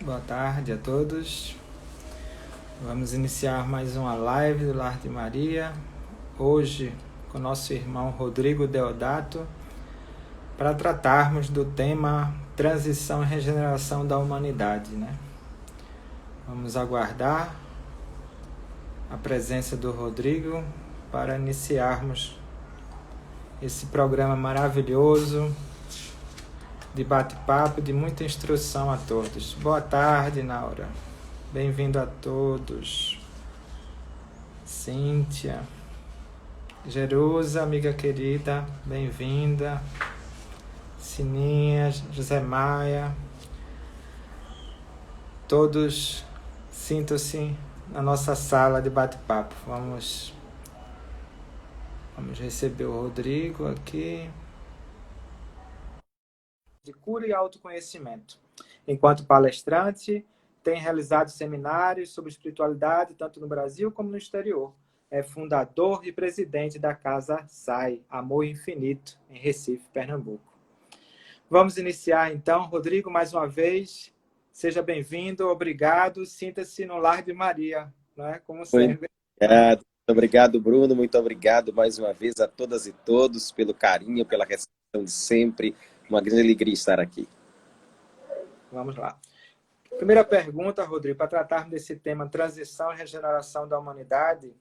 Boa tarde a todos. Vamos iniciar mais uma live do Lar de Maria. Hoje com nosso irmão Rodrigo Deodato, para tratarmos do tema Transição e Regeneração da Humanidade, né? Vamos aguardar a presença do Rodrigo para iniciarmos esse programa maravilhoso de bate-papo, de muita instrução a todos. Boa tarde, Naura. Bem-vindo a todos. Cíntia. Jerusa, amiga querida, bem-vinda. Sininha, José Maia. Todos sintam-se na nossa sala de bate-papo. Vamos receber o Rodrigo aqui. De cura e autoconhecimento. Enquanto palestrante, tem realizado seminários sobre espiritualidade, tanto no Brasil como no exterior. É fundador e presidente da Casa SAI, Amor Infinito, em Recife, Pernambuco. Vamos iniciar então. Rodrigo, mais uma vez, seja bem-vindo, obrigado, sinta-se no Lar de Maria, não é? Como sempre. Obrigado. Muito obrigado, Bruno, muito obrigado mais uma vez a todas e todos pelo carinho, pela recepção de sempre. Uma grande alegria estar aqui. Vamos lá. Primeira pergunta, Rodrigo, para tratarmos desse tema transição e regeneração da humanidade,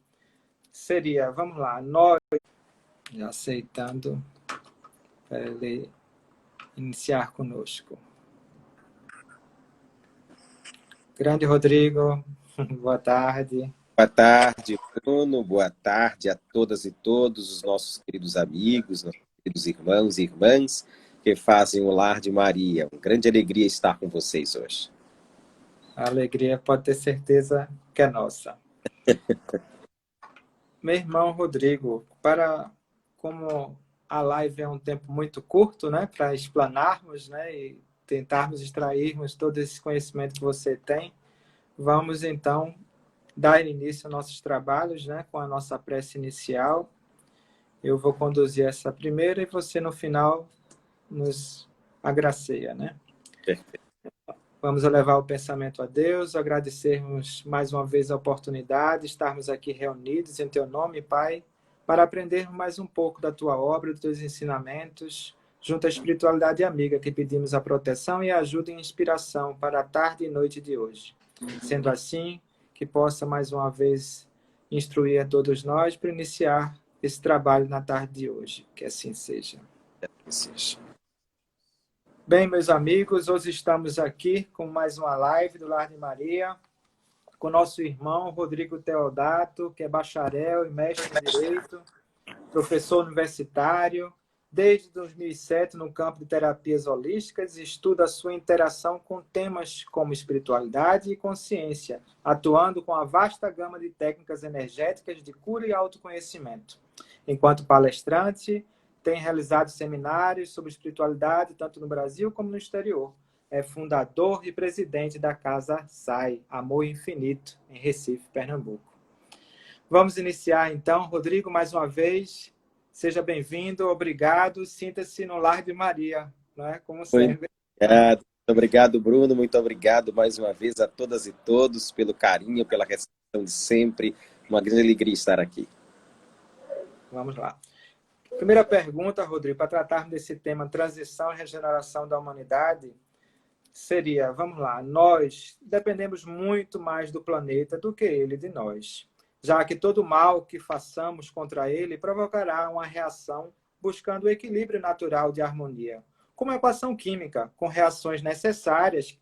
seria, vamos lá, nós, aceitando para ele iniciar conosco. Grande Rodrigo, boa tarde. Boa tarde, Bruno, boa tarde a todas e todos os nossos queridos amigos, nossos queridos irmãos e irmãs que fazem o Lar de Maria. Uma grande alegria estar com vocês hoje. A alegria pode ter certeza que é nossa. Meu irmão Rodrigo, como a live é um tempo muito curto, né, para explanarmos, né, e tentarmos extrairmos todo esse conhecimento que você tem, vamos então dar início aos nossos trabalhos, né, com a nossa prece inicial. Eu vou conduzir essa primeira e você no final nos agraceia, né? Perfeito. Vamos elevar o pensamento a Deus, agradecermos mais uma vez a oportunidade de estarmos aqui reunidos em Teu nome, Pai, para aprendermos mais um pouco da Tua obra, dos Teus ensinamentos, junto à espiritualidade amiga, que pedimos a proteção e a ajuda e inspiração para a tarde e noite de hoje. Sendo assim, que possa mais uma vez instruir a todos nós para iniciar esse trabalho na tarde de hoje. Que assim seja. Que seja. Bem, meus amigos, hoje estamos aqui com mais uma live do Lar de Maria, com nosso irmão Rodrigo Deodato, que é bacharel e mestre em Direito, professor universitário, desde 2007 no campo de terapias holísticas, estuda a sua interação com temas como espiritualidade e consciência, atuando com a vasta gama de técnicas energéticas de cura e autoconhecimento. Enquanto palestrante, tem realizado seminários sobre espiritualidade, tanto no Brasil como no exterior. É fundador e presidente da Casa SAI, Amor Infinito, em Recife, Pernambuco. Vamos iniciar, então. Rodrigo, mais uma vez, seja bem-vindo, obrigado, sinta-se no Lar de Maria, não é? Como sempre. Obrigado. Muito obrigado, Bruno, muito obrigado mais uma vez a todas e todos pelo carinho, pela recepção de sempre. Uma grande alegria estar aqui. Vamos lá. Primeira pergunta, Rodrigo, para tratarmos desse tema transição e regeneração da humanidade, seria, vamos lá, nós dependemos muito mais do planeta do que ele de nós, já que todo mal que façamos contra ele provocará uma reação buscando o equilíbrio natural de harmonia, como a equação química, com reações necessárias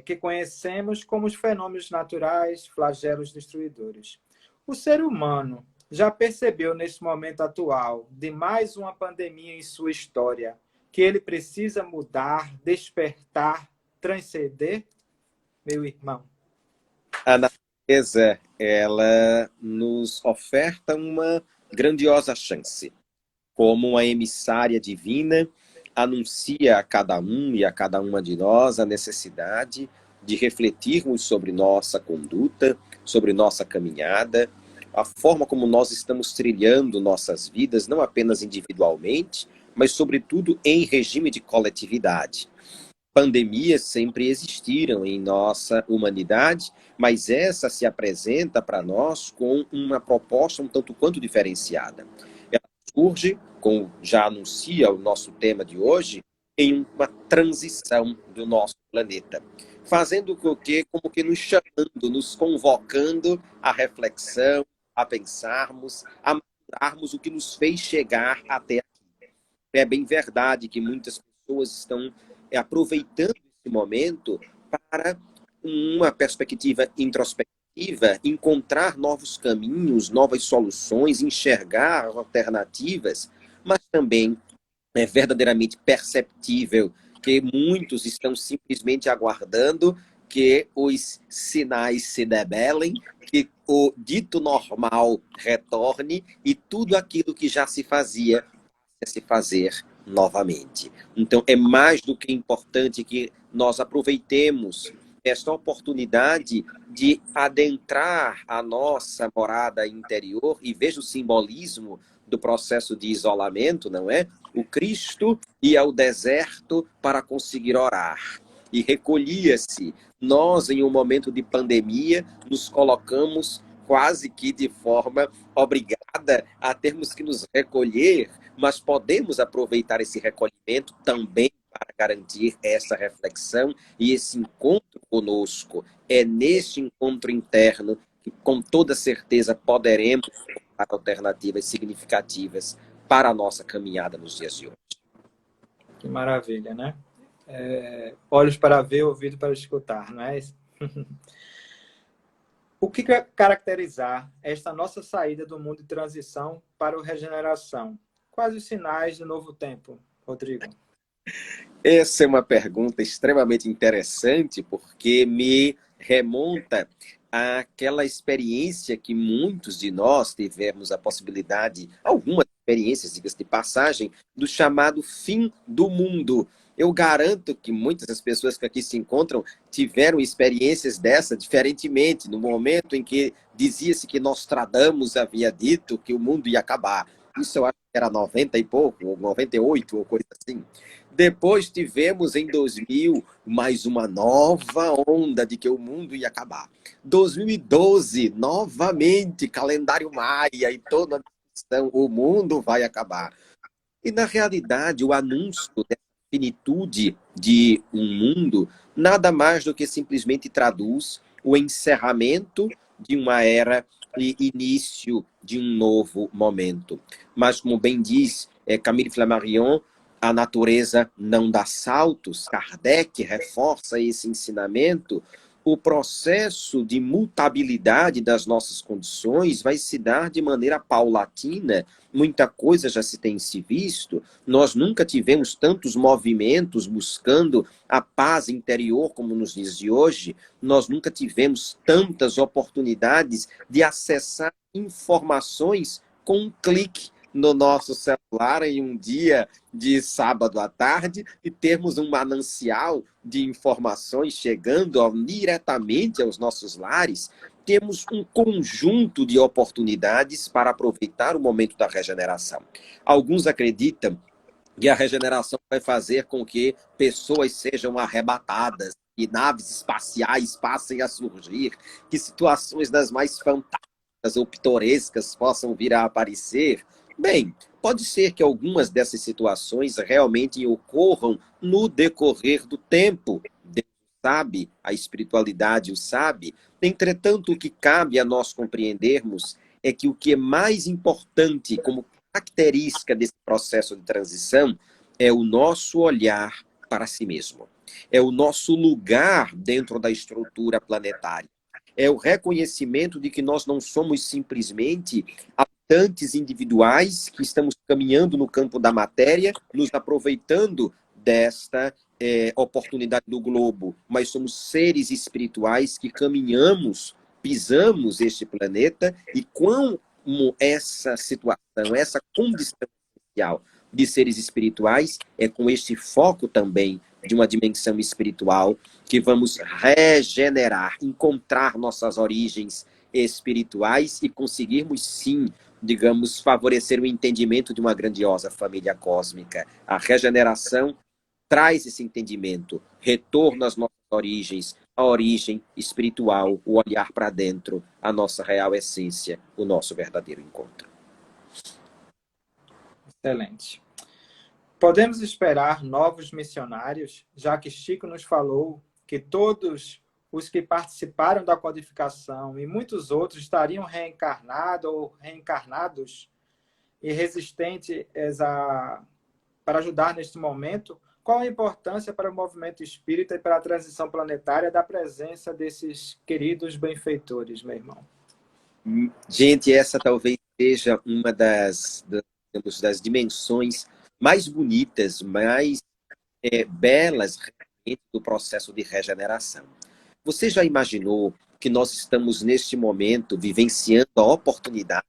que conhecemos como os fenômenos naturais, flagelos destruidores. O ser humano já percebeu nesse momento atual de mais uma pandemia em sua história que ele precisa mudar, despertar, transcender? Meu irmão. A natureza, ela nos oferta uma grandiosa chance. Como uma emissária divina, anuncia a cada um e a cada uma de nós a necessidade de refletirmos sobre nossa conduta, sobre nossa caminhada, a forma como nós estamos trilhando nossas vidas, não apenas individualmente, mas sobretudo em regime de coletividade. pandemias sempre existiram em nossa humanidade, mas essa se apresenta para nós com uma proposta um tanto quanto diferenciada. Ela surge, como já anuncia o nosso tema de hoje, em uma transição do nosso planeta, fazendo com que, como que nos chamando, nos convocando à reflexão, a pensarmos, a maturarmos o que nos fez chegar até aqui. É bem verdade que muitas pessoas estão aproveitando esse momento para uma perspectiva introspectiva, encontrar novos caminhos, novas soluções, enxergar alternativas, mas também é verdadeiramente perceptível que muitos estão simplesmente aguardando que os sinais se debelem, que o dito normal retorne e tudo aquilo que já se fazia se fazer novamente. Então, é mais do que importante que nós aproveitemos esta oportunidade de adentrar a nossa morada interior e veja o simbolismo do processo de isolamento, não é? O Cristo ia ao deserto para conseguir orar e recolhia-se. Nós, em um momento de pandemia, nos colocamos quase que de forma obrigada a termos que nos recolher, mas podemos aproveitar esse recolhimento também para garantir essa reflexão e esse encontro conosco. É neste encontro interno que, com toda certeza, poderemos encontrar alternativas significativas para a nossa caminhada nos dias de hoje. Que maravilha, né? Olhos para ver, ouvido para escutar, não é isso? O que caracterizar esta nossa saída do mundo de transição para o regeneração? Quais os sinais do novo tempo, Rodrigo? Essa é uma pergunta extremamente interessante, porque me remonta àquela experiência que muitos de nós tivemos a possibilidade, algumas experiências, diga-se de passagem, do chamado fim do mundo. Eu garanto que muitas das pessoas que aqui se encontram tiveram experiências dessa diferentemente, no momento em que dizia-se que Nostradamus havia dito que o mundo ia acabar. Isso eu acho que era 90 e pouco, ou 98, ou coisa assim. Depois tivemos em 2000 mais uma nova onda de que o mundo ia acabar. 2012, novamente, calendário maia e toda a discussão, o mundo vai acabar. E, na realidade, o anúncio dessa finitude de um mundo nada mais do que simplesmente traduz o encerramento de uma era e início de um novo momento. Mas, como bem diz Camille Flammarion, a natureza não dá saltos. Kardec reforça esse ensinamento. O processo de mutabilidade das nossas condições vai se dar de maneira paulatina. Muita coisa já se tem se visto. Nós nunca tivemos tantos movimentos buscando a paz interior como nos dias de hoje. Nós nunca tivemos tantas oportunidades de acessar informações com um clique no nosso celular em um dia de sábado à tarde e termos um manancial de informações chegando diretamente aos nossos lares. Temos um conjunto de oportunidades para aproveitar o momento da regeneração. Alguns acreditam que a regeneração vai fazer com que pessoas sejam arrebatadas e naves espaciais passem a surgir, que situações das mais fantásticas ou pitorescas possam vir a aparecer. Bem, pode ser que algumas dessas situações realmente ocorram no decorrer do tempo. Deus sabe, a espiritualidade o sabe. Entretanto, o que cabe a nós compreendermos é que o que é mais importante como característica desse processo de transição é o nosso olhar para si mesmo. É o nosso lugar dentro da estrutura planetária. É o reconhecimento de que nós não somos simplesmente habitantes individuais que estamos caminhando no campo da matéria, nos aproveitando desta oportunidade do globo, mas somos seres espirituais que caminhamos, pisamos este planeta e como essa situação, essa condição social de seres espirituais é com este foco também de uma dimensão espiritual que vamos regenerar, encontrar nossas origens espirituais e conseguirmos sim, digamos, favorecer o entendimento de uma grandiosa família cósmica. A regeneração traz esse entendimento, retorno às nossas origens, a origem espiritual, o olhar para dentro, a nossa real essência, o nosso verdadeiro encontro. Excelente. Podemos esperar novos missionários, já que Chico nos falou que todos os que participaram da codificação e muitos outros estariam reencarnados ou reencarnados e resistentes para ajudar neste momento. Qual a importância para o movimento espírita e para a transição planetária da presença desses queridos benfeitores, meu irmão? Gente, essa talvez seja uma das dimensões mais bonitas, mais belas do processo de regeneração. Você já imaginou que nós estamos, neste momento, vivenciando a oportunidade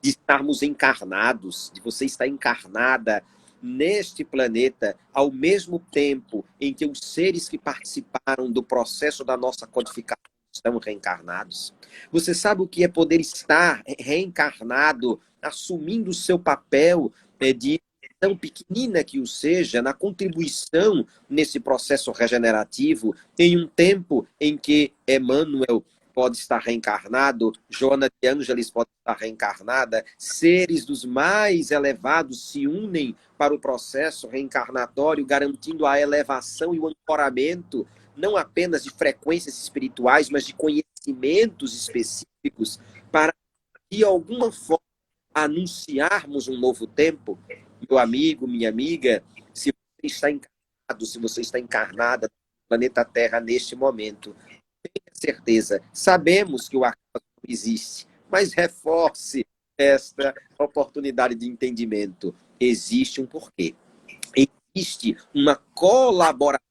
de estarmos encarnados, de você estar encarnada neste planeta, ao mesmo tempo em que os seres que participaram do processo da nossa codificação estão reencarnados? Você sabe o que é poder estar reencarnado, assumindo o seu papel de tão pequenina que o seja, na contribuição nesse processo regenerativo, em um tempo em que Emmanuel pode estar reencarnado, Joana de Ângeles pode estar reencarnada, seres dos mais elevados se unem para o processo reencarnatório, garantindo a elevação e o ancoramento, não apenas de frequências espirituais, mas de conhecimentos específicos, para, de alguma forma, anunciarmos um novo tempo. Meu amigo, minha amiga, se você está encarnado, se você está encarnada no planeta Terra neste momento, tenha certeza, sabemos que o acaso não existe, mas reforce esta oportunidade de entendimento. Existe um porquê. Existe uma colaboração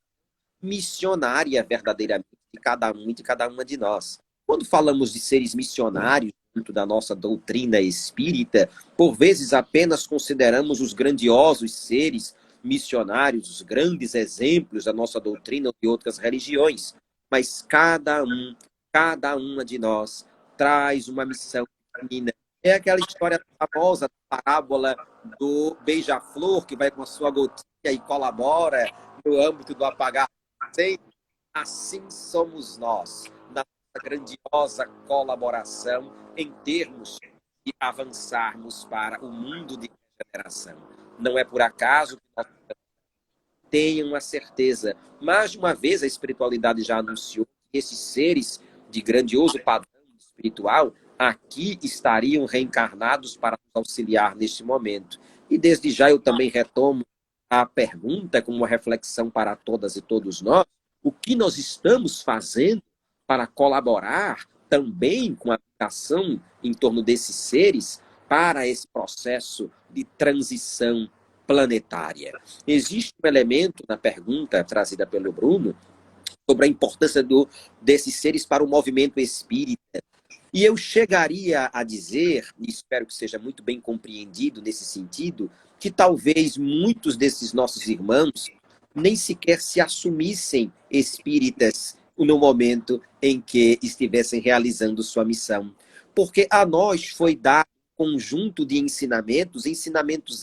missionária verdadeiramente de cada um e de cada uma de nós. Quando falamos de seres missionários, dentro da nossa doutrina espírita, por vezes apenas consideramos os grandiosos seres missionários, os grandes exemplos da nossa doutrina ou de outras religiões. Mas cada uma de nós traz uma missão pequenina. É aquela história famosa, da parábola do beija-flor, que vai com a sua gotinha e colabora no âmbito do apagar. Assim somos nós, na nossa grandiosa colaboração em termos de avançarmos para o mundo de regeneração. Não é por acaso que nós tenham a certeza. Mais de uma vez a espiritualidade já anunciou que esses seres de grandioso padrão espiritual aqui estariam reencarnados para nos auxiliar neste momento. E desde já eu também retomo a pergunta como uma reflexão para todas e todos nós: o que nós estamos fazendo para colaborar também com a aplicação em torno desses seres para esse processo de transição planetária? Existe um elemento na pergunta trazida pelo Bruno sobre a importância desses seres para o movimento espírita. E eu chegaria a dizer, e espero que seja muito bem compreendido nesse sentido, que talvez muitos desses nossos irmãos nem sequer se assumissem espíritas no momento em que estivessem realizando sua missão. Porque a nós foi dado um conjunto de ensinamentos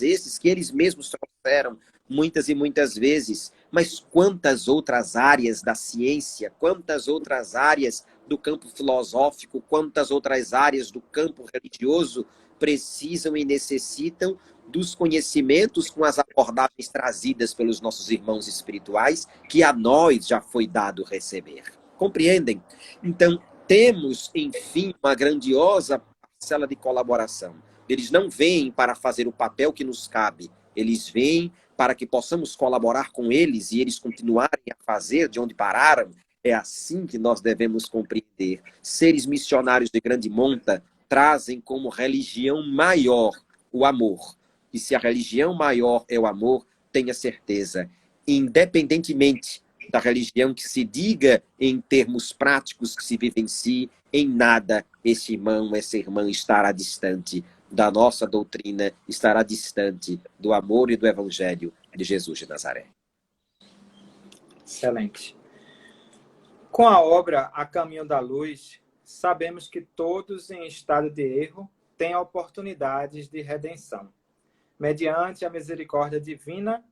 esses que eles mesmos trouxeram muitas e muitas vezes. Mas quantas outras áreas da ciência, quantas outras áreas do campo filosófico, quantas outras áreas do campo religioso precisam e necessitam dos conhecimentos com as abordagens trazidas pelos nossos irmãos espirituais, que a nós já foi dado receber. Compreendem? Então, temos, enfim, uma grandiosa parcela de colaboração. Eles não vêm para fazer o papel que nos cabe, eles vêm para que possamos colaborar com eles e eles continuarem a fazer de onde pararam. É assim que nós devemos compreender. Seres missionários de grande monta trazem como religião maior o amor. E se a religião maior é o amor, tenha certeza, independentemente da religião que se diga em termos práticos que se vivencie, em nada esse irmão, essa irmã estará distante da nossa doutrina, estará distante do amor e do evangelho de Jesus de Nazaré. Excelente. Com a obra A Caminho da Luz, sabemos que todos em estado de erro têm oportunidades de redenção, mediante a misericórdia divina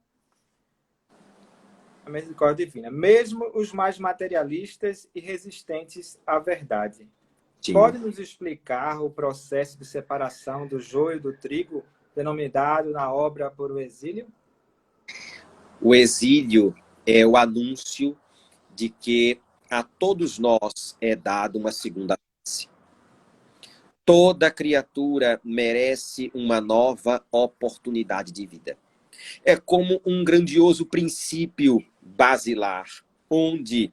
A misericórdia divina. Mesmo os mais materialistas e resistentes à verdade. Sim. Pode nos explicar o processo de separação do joio do trigo, denominado na obra por o exílio? O exílio é o anúncio de que a todos nós é dado uma segunda chance. Toda criatura merece uma nova oportunidade de vida. É como um grandioso princípio basilar, onde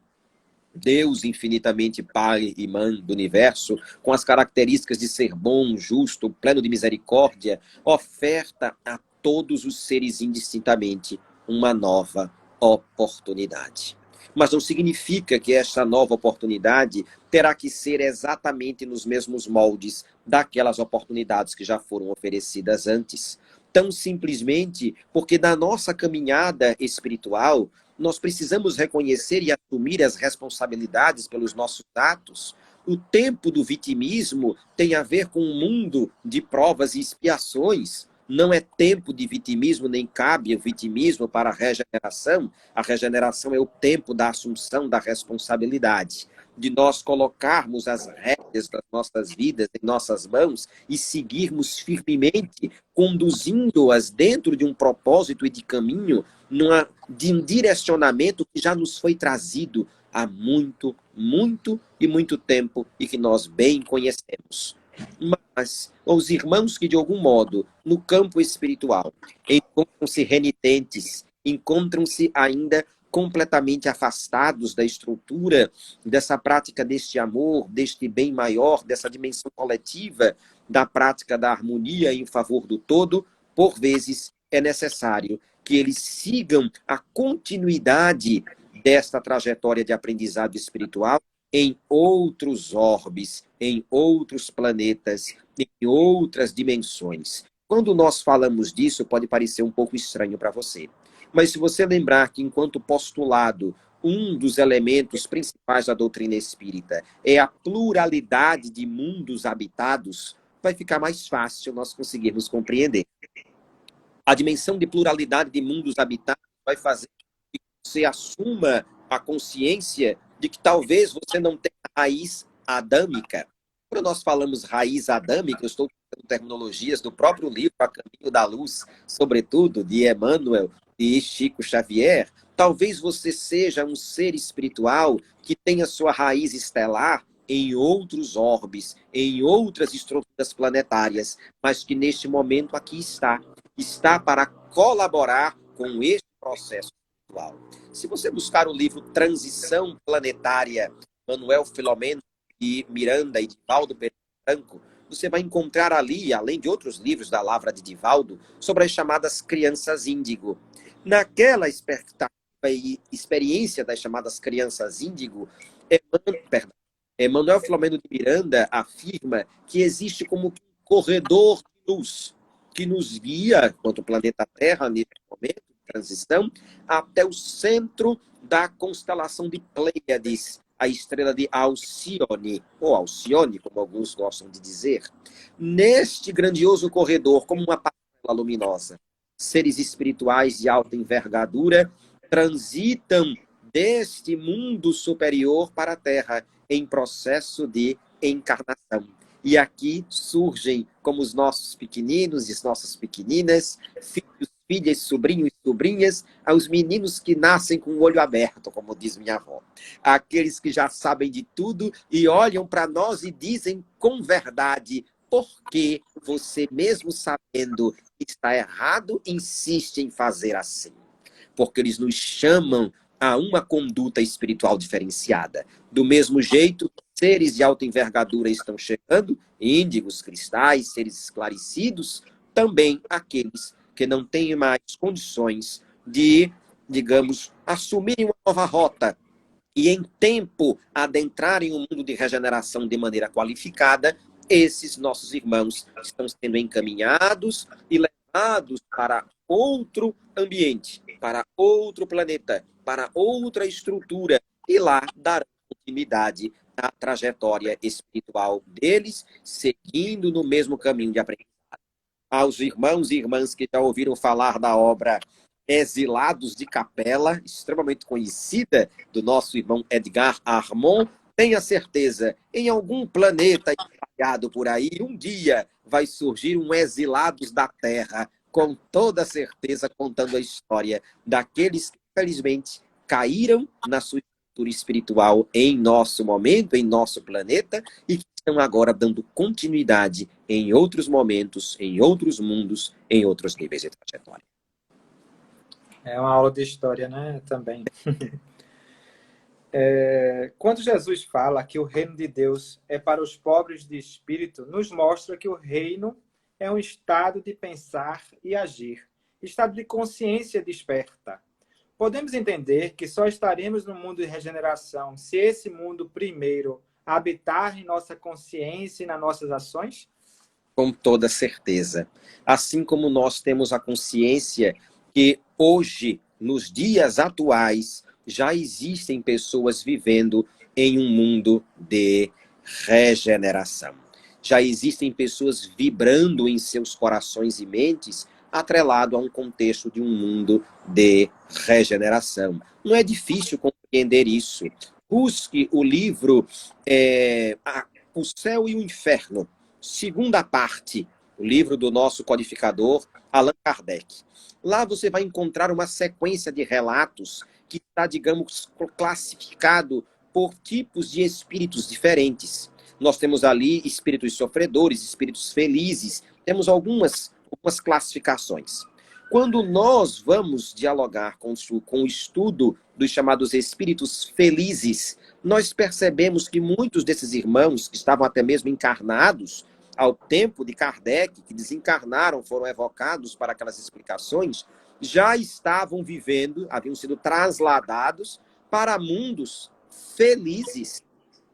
Deus, infinitamente Pai e Mãe do universo, com as características de ser bom, justo, pleno de misericórdia, oferta a todos os seres indistintamente uma nova oportunidade. Mas não significa que esta nova oportunidade terá que ser exatamente nos mesmos moldes daquelas oportunidades que já foram oferecidas antes. Tão simplesmente porque na nossa caminhada espiritual, nós precisamos reconhecer e assumir as responsabilidades pelos nossos atos. O tempo do vitimismo tem a ver com um mundo de provas e expiações. Não é tempo de vitimismo, nem cabe o vitimismo para a regeneração. A regeneração é o tempo da assunção da responsabilidade, de nós colocarmos as rédeas das nossas vidas em nossas mãos e seguirmos firmemente, conduzindo-as dentro de um propósito e de caminho, de um direcionamento que já nos foi trazido há muito, muito e muito tempo e que nós bem conhecemos. Mas os irmãos que, de algum modo, no campo espiritual, encontram-se renitentes, encontram-se ainda completamente afastados da estrutura, dessa prática deste amor, deste bem maior, dessa dimensão coletiva, da prática da harmonia em favor do todo, por vezes é necessário que eles sigam a continuidade desta trajetória de aprendizado espiritual em outros orbes, em outros planetas, em outras dimensões. Quando nós falamos disso, pode parecer um pouco estranho para você. Mas se você lembrar que, enquanto postulado, um dos elementos principais da doutrina espírita é a pluralidade de mundos habitados, vai ficar mais fácil nós conseguirmos compreender. A dimensão de pluralidade de mundos habitados vai fazer que você assuma a consciência de que talvez você não tenha raiz adâmica. Quando nós falamos raiz adâmica, eu estou usando terminologias do próprio livro A Caminho da Luz, sobretudo de Emmanuel e Chico Xavier. Talvez você seja um ser espiritual que tenha sua raiz estelar em outros orbes, em outras estruturas planetárias, mas que neste momento aqui está para colaborar com este processo espiritual. Se você buscar o livro Transição Planetária, Manuel Filomeno de Miranda e Divaldo Pereira Franco, você vai encontrar ali, além de outros livros da Lavra de Divaldo, sobre as chamadas crianças índigo. Naquela experiência das chamadas crianças índigo, Manuel Filomeno de Miranda afirma que existe como um corredor de luz que nos guia, quanto o planeta Terra, nesse momento de transição, até o centro da constelação de Pleiades, a estrela de Alcione, ou Alcione, como alguns gostam de dizer. Neste grandioso corredor, como uma passarela luminosa, seres espirituais de alta envergadura transitam deste mundo superior para a Terra em processo de encarnação. E aqui surgem, como os nossos pequeninos e as nossas pequeninas, filhos, filhas, sobrinhos e sobrinhas, aos meninos que nascem com o olho aberto, como diz minha avó. Aqueles que já sabem de tudo e olham para nós e dizem com verdade: por que você, mesmo sabendo que está errado, insiste em fazer assim? Porque eles nos chamam a uma conduta espiritual diferenciada. Do mesmo jeito, seres de alta envergadura estão chegando, índigos, cristais, seres esclarecidos, também aqueles que não têm mais condições de, digamos, assumirem uma nova rota e, em tempo, adentrarem o mundo de regeneração de maneira qualificada. Esses nossos irmãos estão sendo encaminhados e levados para outro ambiente, para outro planeta, para outra estrutura, e lá darão continuidade à trajetória espiritual deles, seguindo no mesmo caminho de aprendizado. Aos irmãos e irmãs que já ouviram falar da obra Exilados de Capela, extremamente conhecida, do nosso irmão Edgar Armand. Tenha certeza, em algum planeta espalhado por aí, um dia vai surgir um Exilados da Terra, com toda certeza, contando a história daqueles que, infelizmente, caíram na sua estrutura espiritual em nosso momento, em nosso planeta, e que estão agora dando continuidade em outros momentos, em outros mundos, em outros níveis de trajetória. É uma aula de história, né? Também. Quando Jesus fala que o reino de Deus é para os pobres de espírito, nos mostra que o reino é um estado de pensar e agir, estado de consciência desperta. Podemos entender que só estaremos no mundo de regeneração se esse mundo primeiro habitar em nossa consciência e nas nossas ações? Com toda certeza. Assim como nós temos a consciência que hoje, nos dias atuais, já existem pessoas vivendo em um mundo de regeneração. Já existem pessoas vibrando em seus corações e mentes, atrelado a um contexto de um mundo de regeneração. Não é difícil compreender isso. Busque o livro O Céu e o Inferno, segunda parte, o livro do nosso codificador, Allan Kardec. Lá você vai encontrar uma sequência de relatos que está, digamos, classificado por tipos de espíritos diferentes. Nós temos ali espíritos sofredores, espíritos felizes, temos algumas classificações. Quando nós vamos dialogar com o estudo dos chamados espíritos felizes, nós percebemos que muitos desses irmãos que estavam até mesmo encarnados ao tempo de Kardec, que desencarnaram, foram evocados para aquelas explicações, já estavam vivendo, haviam sido trasladados para mundos felizes.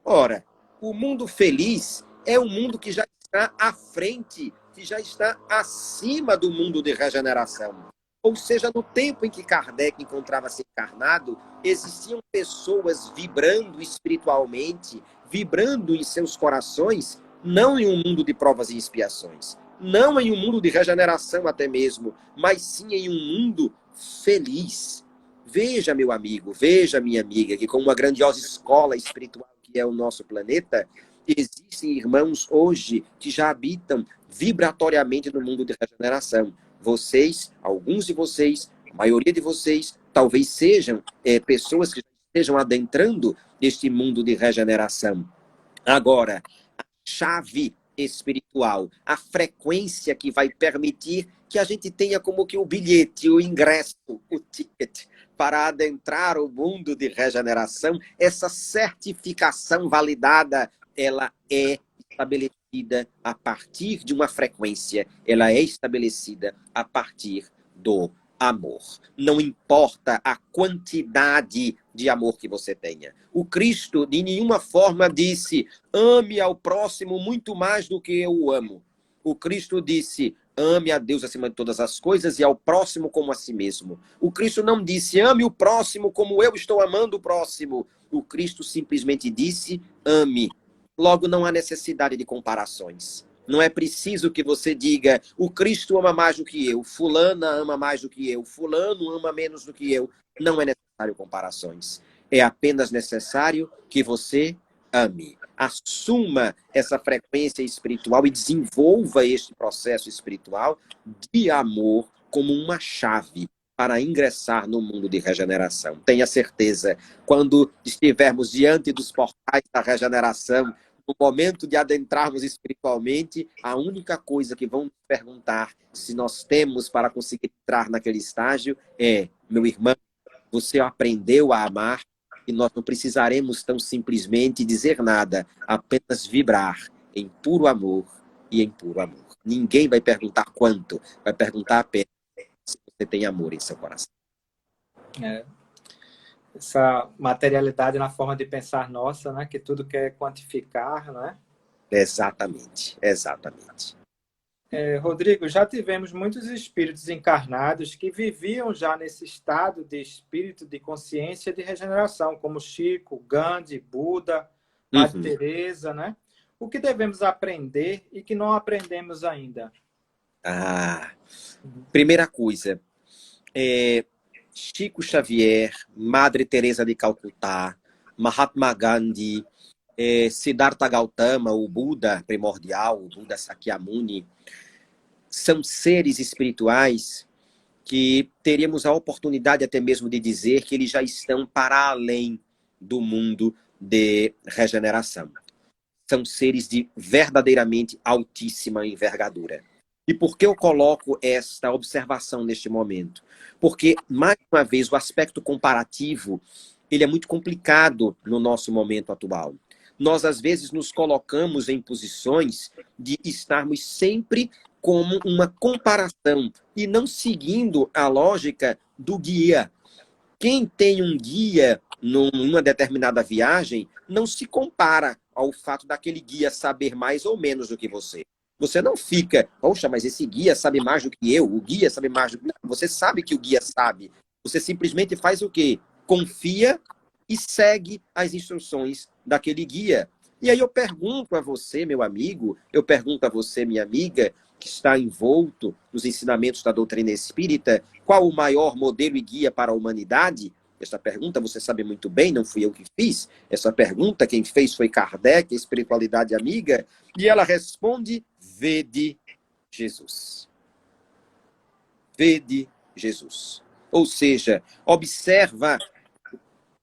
Ora, o mundo feliz é um mundo que já está à frente, que já está acima do mundo de regeneração. Ou seja, no tempo em que Kardec encontrava-se encarnado, existiam pessoas vibrando espiritualmente, vibrando em seus corações, não em um mundo de provas e expiações, não em um mundo de regeneração até mesmo, mas sim em um mundo feliz. Veja, meu amigo, veja, minha amiga, que com uma grandiosa escola espiritual que é o nosso planeta, existem irmãos hoje que já habitam vibratoriamente no mundo de regeneração. Vocês, alguns de vocês, a maioria de vocês, talvez sejam pessoas que estejam adentrando este mundo de regeneração. Agora, a chave espiritual, a frequência que vai permitir que a gente tenha como que o bilhete, o ingresso, o ticket para adentrar o mundo de regeneração, essa certificação validada, ela é estabelecida a partir de uma frequência, ela é estabelecida a partir do amor. Não importa a quantidade de amor que você tenha. O Cristo de nenhuma forma disse: ame ao próximo muito mais do que eu o amo. O Cristo disse: ame a Deus acima de todas as coisas e ao próximo como a si mesmo. O Cristo não disse: ame o próximo como eu estou amando o próximo. O Cristo simplesmente disse: ame. Logo, não há necessidade de comparações. Não é preciso que você diga: o Cristo ama mais do que eu, fulana ama mais do que eu, fulano ama menos do que eu. Não é necessário comparações. É apenas necessário que você ame. Assuma essa frequência espiritual e desenvolva este processo espiritual de amor como uma chave para ingressar no mundo de regeneração. Tenha certeza, quando estivermos diante dos portais da regeneração, no momento de adentrarmos espiritualmente, a única coisa que vão nos perguntar se nós temos para conseguir entrar naquele estágio é: meu irmão, você aprendeu a amar? E nós não precisaremos tão simplesmente dizer nada, apenas vibrar em puro amor e em puro amor. Ninguém vai perguntar quanto, vai perguntar apenas se você tem amor em seu coração. Essa materialidade na forma de pensar nossa, né? Que tudo quer quantificar, né? Exatamente, exatamente. Rodrigo, já tivemos muitos espíritos encarnados que viviam já nesse estado de espírito de consciência de regeneração, como Chico, Gandhi, Buda, Madre Teresa, né? O que devemos aprender e que não aprendemos ainda? Primeira coisa, Chico Xavier, Madre Teresa de Calcutá, Mahatma Gandhi, Siddhartha Gautama, o Buda primordial, o Buda Sakyamuni, são seres espirituais que teríamos a oportunidade até mesmo de dizer que eles já estão para além do mundo de regeneração. São seres de verdadeiramente altíssima envergadura. E por que eu coloco esta observação neste momento? Porque, mais uma vez, o aspecto comparativo ele é muito complicado no nosso momento atual. Nós, às vezes, nos colocamos em posições de estarmos sempre como uma comparação e não seguindo a lógica do guia. Quem tem um guia numa determinada viagem não se compara ao fato daquele guia saber mais ou menos do que você. Você não fica, poxa, mas esse guia sabe mais do que eu, o guia sabe mais do que... Não, você sabe que o guia sabe. Você simplesmente faz o quê? Confia e segue as instruções daquele guia. E aí eu pergunto a você, meu amigo, eu pergunto a você, minha amiga, que está envolto nos ensinamentos da doutrina espírita, qual o maior modelo e guia para a humanidade? Essa pergunta você sabe muito bem, não fui eu que fiz. Essa pergunta quem fez foi Kardec, a espiritualidade amiga, e ela responde: vede Jesus. Vede Jesus. Ou seja, observa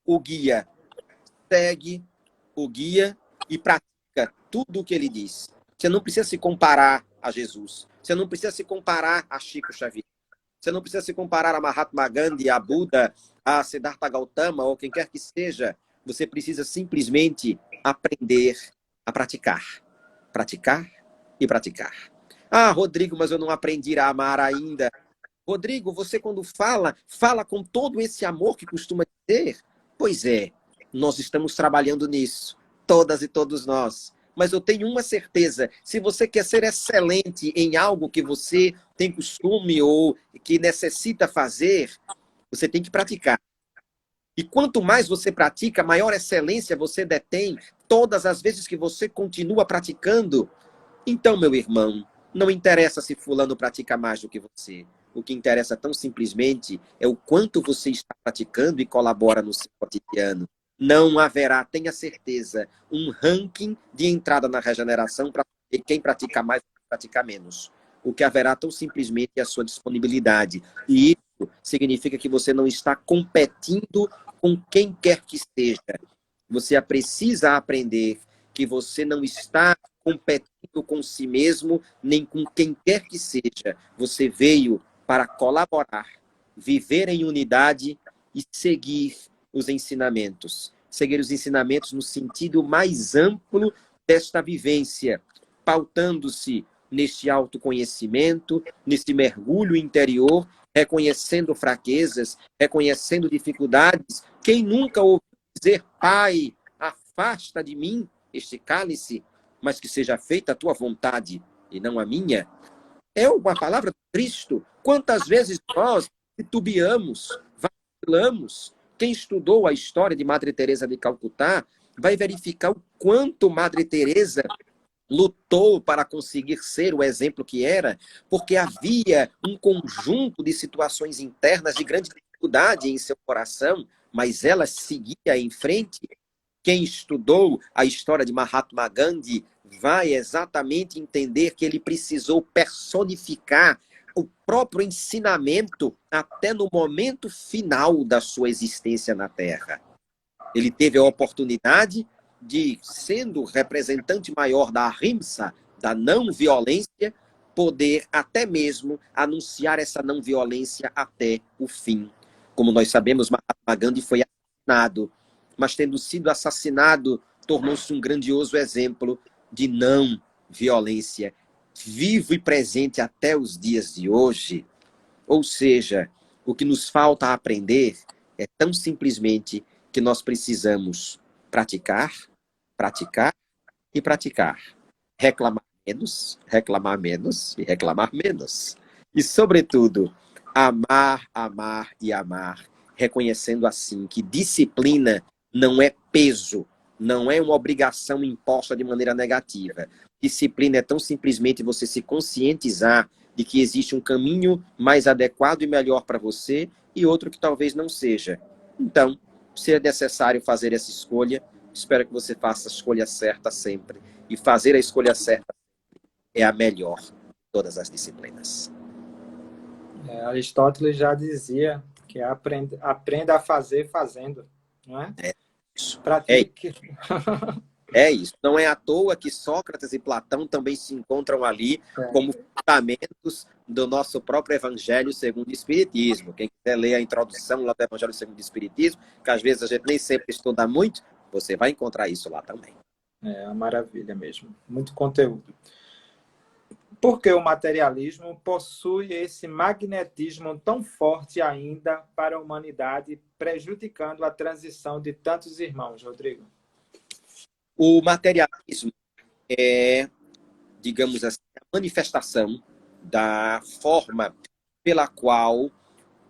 o guia, segue o guia e pratica tudo o que ele diz. Você não precisa se comparar a Jesus. Você não precisa se comparar a Chico Xavier. Você não precisa se comparar a Mahatma Gandhi, a Buda, a Siddhartha Gautama ou quem quer que seja. Você precisa simplesmente aprender a praticar. Praticar e praticar. Ah, Rodrigo, mas eu não aprendi a amar ainda. Rodrigo, você quando fala com todo esse amor que costuma dizer. Pois é, nós estamos trabalhando nisso. Todas e todos nós. Mas eu tenho uma certeza, se você quer ser excelente em algo que você tem costume ou que necessita fazer, você tem que praticar. E quanto mais você pratica, maior excelência você detém todas as vezes que você continua praticando. Então, meu irmão, não interessa se fulano pratica mais do que você. O que interessa tão simplesmente é o quanto você está praticando e colabora no seu cotidiano. Não haverá, tenha certeza, um ranking de entrada na regeneração para quem pratica mais ou quem pratica menos. O que haverá tão simplesmente é a sua disponibilidade. E isso significa que você não está competindo com quem quer que seja. Você precisa aprender que você não está competindo com si mesmo, nem com quem quer que seja. Você veio para colaborar, viver em unidade e seguir os ensinamentos. Seguir os ensinamentos no sentido mais amplo desta vivência, pautando-se neste autoconhecimento, neste mergulho interior, reconhecendo fraquezas, reconhecendo dificuldades. Quem nunca ouviu dizer, Pai, afasta de mim este cálice, mas que seja feita a tua vontade e não a minha? É uma palavra de Cristo. Quantas vezes nós titubeamos, vacilamos? Quem estudou a história de Madre Teresa de Calcutá vai verificar o quanto Madre Teresa lutou para conseguir ser o exemplo que era, porque havia um conjunto de situações internas de grande dificuldade em seu coração, mas ela seguia em frente. Quem estudou a história de Mahatma Gandhi vai exatamente entender que ele precisou personificar o próprio ensinamento até no momento final da sua existência na Terra. Ele teve a oportunidade de, sendo representante maior da Ahimsa, da não violência, poder até mesmo anunciar essa não violência até o fim. Como nós sabemos, Mahatma Gandhi foi assassinado, mas tendo sido assassinado, tornou-se um grandioso exemplo de não violência, vivo e presente até os dias de hoje. Ou seja, o que nos falta aprender é tão simplesmente que nós precisamos praticar, praticar e praticar. Reclamar menos e reclamar menos. E, sobretudo, amar, amar e amar, reconhecendo assim que disciplina não é peso, não é uma obrigação imposta de maneira negativa. Disciplina é tão simplesmente você se conscientizar de que existe um caminho mais adequado e melhor para você e outro que talvez não seja. Então, se é necessário fazer essa escolha, espero que você faça a escolha certa sempre. E fazer a escolha certa é a melhor de todas as disciplinas. Aristóteles já dizia que aprenda a fazer fazendo, não é? É isso. Pratique. É isso. Não é à toa que Sócrates e Platão também se encontram ali como fundamentos do nosso próprio Evangelho segundo o Espiritismo. Quem quiser ler a introdução lá do Evangelho segundo o Espiritismo, que às vezes a gente nem sempre estuda muito, você vai encontrar isso lá também. É uma maravilha mesmo. Muito conteúdo. Porque o materialismo possui esse magnetismo tão forte ainda para a humanidade, prejudicando a transição de tantos irmãos, Rodrigo? O materialismo é, digamos assim, a manifestação da forma pela qual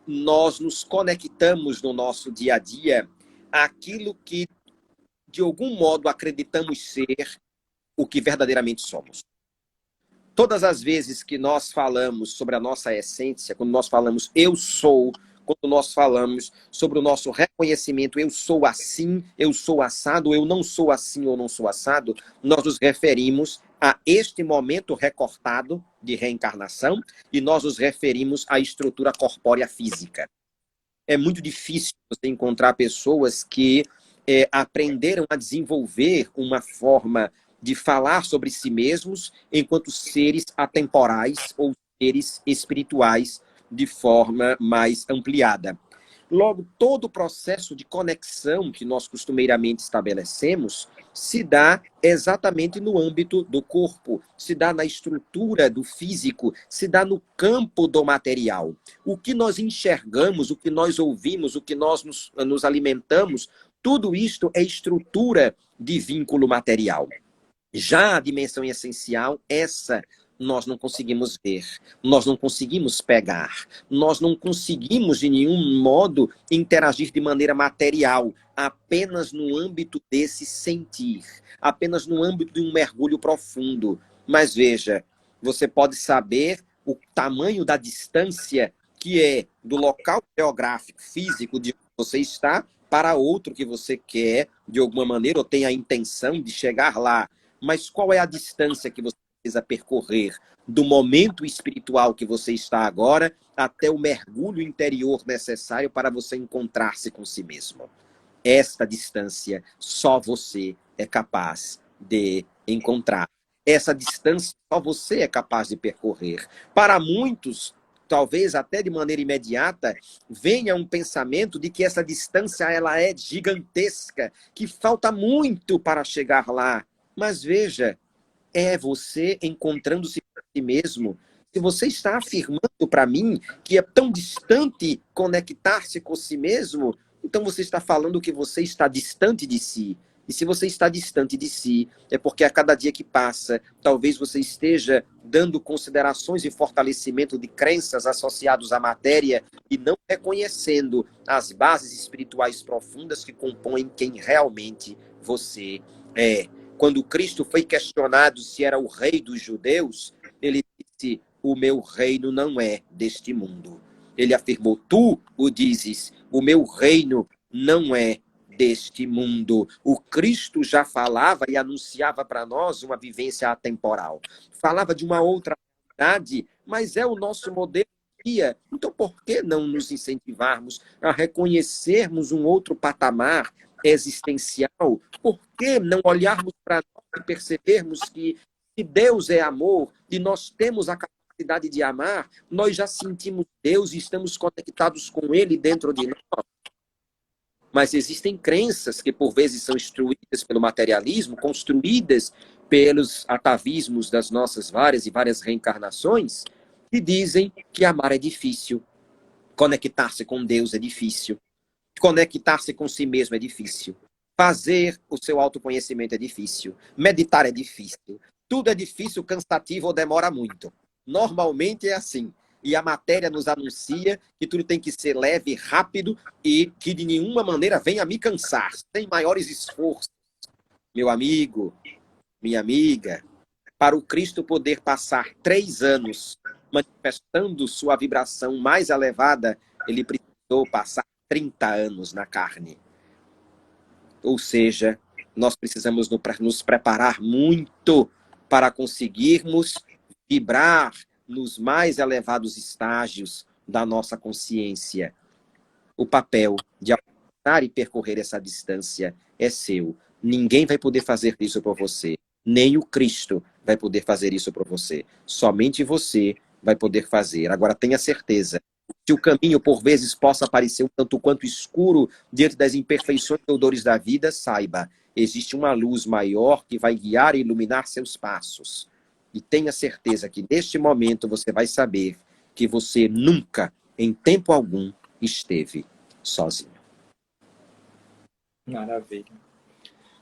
nós nos conectamos no nosso dia a dia àquilo que, de algum modo, acreditamos ser o que verdadeiramente somos. Todas as vezes que nós falamos sobre a nossa essência, quando nós falamos eu sou, quando nós falamos sobre o nosso reconhecimento, eu sou assim, eu sou assado, eu não sou assim ou não sou assado, nós nos referimos a este momento recortado de reencarnação e nós nos referimos à estrutura corpórea física. É muito difícil você encontrar pessoas que aprenderam a desenvolver uma forma de falar sobre si mesmos enquanto seres atemporais ou seres espirituais de forma mais ampliada. Logo, todo o processo de conexão que nós costumeiramente estabelecemos se dá exatamente no âmbito do corpo, se dá na estrutura do físico, se dá no campo do material. O que nós enxergamos, o que nós ouvimos, o que nós nos alimentamos, tudo isto é estrutura de vínculo material. Já a dimensão essencial, essa nós não conseguimos ver, nós não conseguimos pegar, nós não conseguimos de nenhum modo interagir de maneira material, apenas no âmbito desse sentir, apenas no âmbito de um mergulho profundo. Mas veja, você pode saber o tamanho da distância que é do local geográfico, físico de onde você está, para outro que você quer, de alguma maneira, ou tem a intenção de chegar lá. Mas qual é a distância que você precisa percorrer do momento espiritual que você está agora até o mergulho interior necessário para você encontrar-se com si mesmo? Esta distância só você é capaz de encontrar. Essa distância só você é capaz de percorrer. Para muitos, talvez até de maneira imediata, venha um pensamento de que essa distância ela é gigantesca, que falta muito para chegar lá. Mas veja, é você encontrando-se com si mesmo. Se você está afirmando para mim que é tão distante conectar-se com si mesmo, então você está falando que você está distante de si. E se você está distante de si, é porque a cada dia que passa, talvez você esteja dando considerações e fortalecimento de crenças associados à matéria e não reconhecendo as bases espirituais profundas que compõem quem realmente você é. Quando Cristo foi questionado se era o rei dos judeus, ele disse, o meu reino não é deste mundo. Ele afirmou, tu o dizes, o meu reino não é deste mundo. O Cristo já falava e anunciava para nós uma vivência atemporal. Falava de uma outra realidade, mas é o nosso modelo de vida. Então, por que não nos incentivarmos a reconhecermos um outro patamar existencial? Por que não olharmos para nós e percebermos que se Deus é amor e nós temos a capacidade de amar, nós já sentimos Deus e estamos conectados com Ele dentro de nós? Mas existem crenças que por vezes são instruídas pelo materialismo, construídas pelos atavismos das nossas várias e várias reencarnações, que dizem que amar é difícil, conectar-se com Deus é difícil, conectar-se com si mesmo é difícil, fazer o seu autoconhecimento é difícil, meditar é difícil, tudo é difícil, cansativo ou demora muito. Normalmente é assim. E a matéria nos anuncia que tudo tem que ser leve, rápido e que de nenhuma maneira venha me cansar, sem maiores esforços. Meu amigo, minha amiga, para o Cristo poder passar 3 anos manifestando sua vibração mais elevada, ele precisou passar 30 anos na carne. Ou seja, nós precisamos nos preparar muito para conseguirmos vibrar nos mais elevados estágios da nossa consciência. O papel de alcançar e percorrer essa distância é seu. Ninguém vai poder fazer isso por você. Nem o Cristo vai poder fazer isso por você. Somente você vai poder fazer. Agora, tenha certeza, se o caminho, por vezes, possa parecer um tanto quanto escuro diante das imperfeições ou dores da vida, saiba, existe uma luz maior que vai guiar e iluminar seus passos. E tenha certeza que, neste momento, você vai saber que você nunca, em tempo algum, esteve sozinho. Maravilha.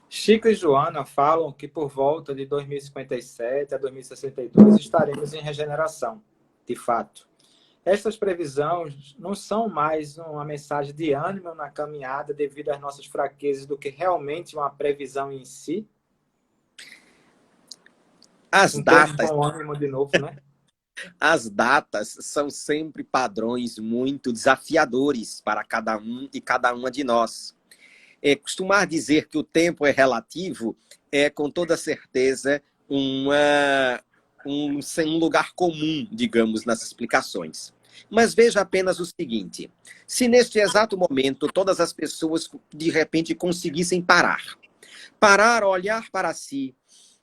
Chico e Joana falam que por volta de 2057 a 2062 estaremos em regeneração, de fato. Estas previsões não são mais uma mensagem de ânimo na caminhada devido às nossas fraquezas do que realmente uma previsão em si? As datas... com ânimo de novo, né? As datas são sempre padrões muito desafiadores para cada um e cada uma de nós. Costumar dizer que o tempo é relativo é, com toda certeza, um lugar comum, digamos, nas explicações. Mas veja apenas o seguinte: se neste exato momento todas as pessoas de repente conseguissem parar, olhar para si,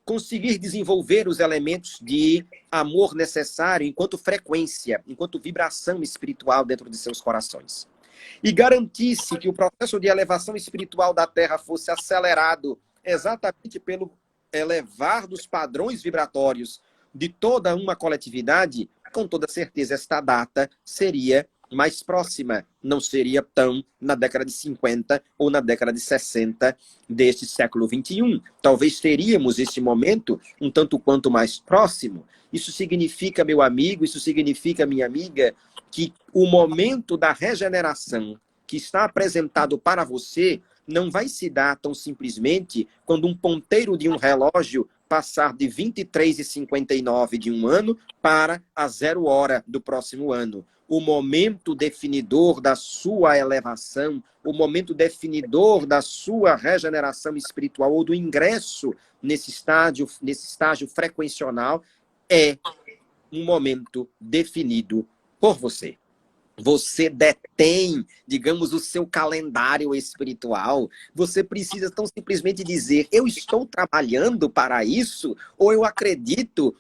conseguir desenvolver os elementos de amor necessário enquanto frequência, enquanto vibração espiritual dentro de seus corações, e garantisse que o processo de elevação espiritual da Terra fosse acelerado exatamente pelo elevar dos padrões vibratórios de toda uma coletividade, com toda certeza esta data seria mais próxima, não seria tão na década de 50 ou na década de 60 deste século XXI. Talvez teríamos este momento um tanto quanto mais próximo. Isso significa, meu amigo, isso significa, minha amiga, que o momento da regeneração que está apresentado para você não vai se dar tão simplesmente quando um ponteiro de um relógio passar de 23h59 de um ano para a 0 hora do próximo ano. O momento definidor da sua elevação, o momento definidor da sua regeneração espiritual ou do ingresso nesse estágio frequencional é um momento definido por você. Você detém, digamos, o seu calendário espiritual. Você precisa tão simplesmente dizer: eu estou trabalhando para isso, ou eu acredito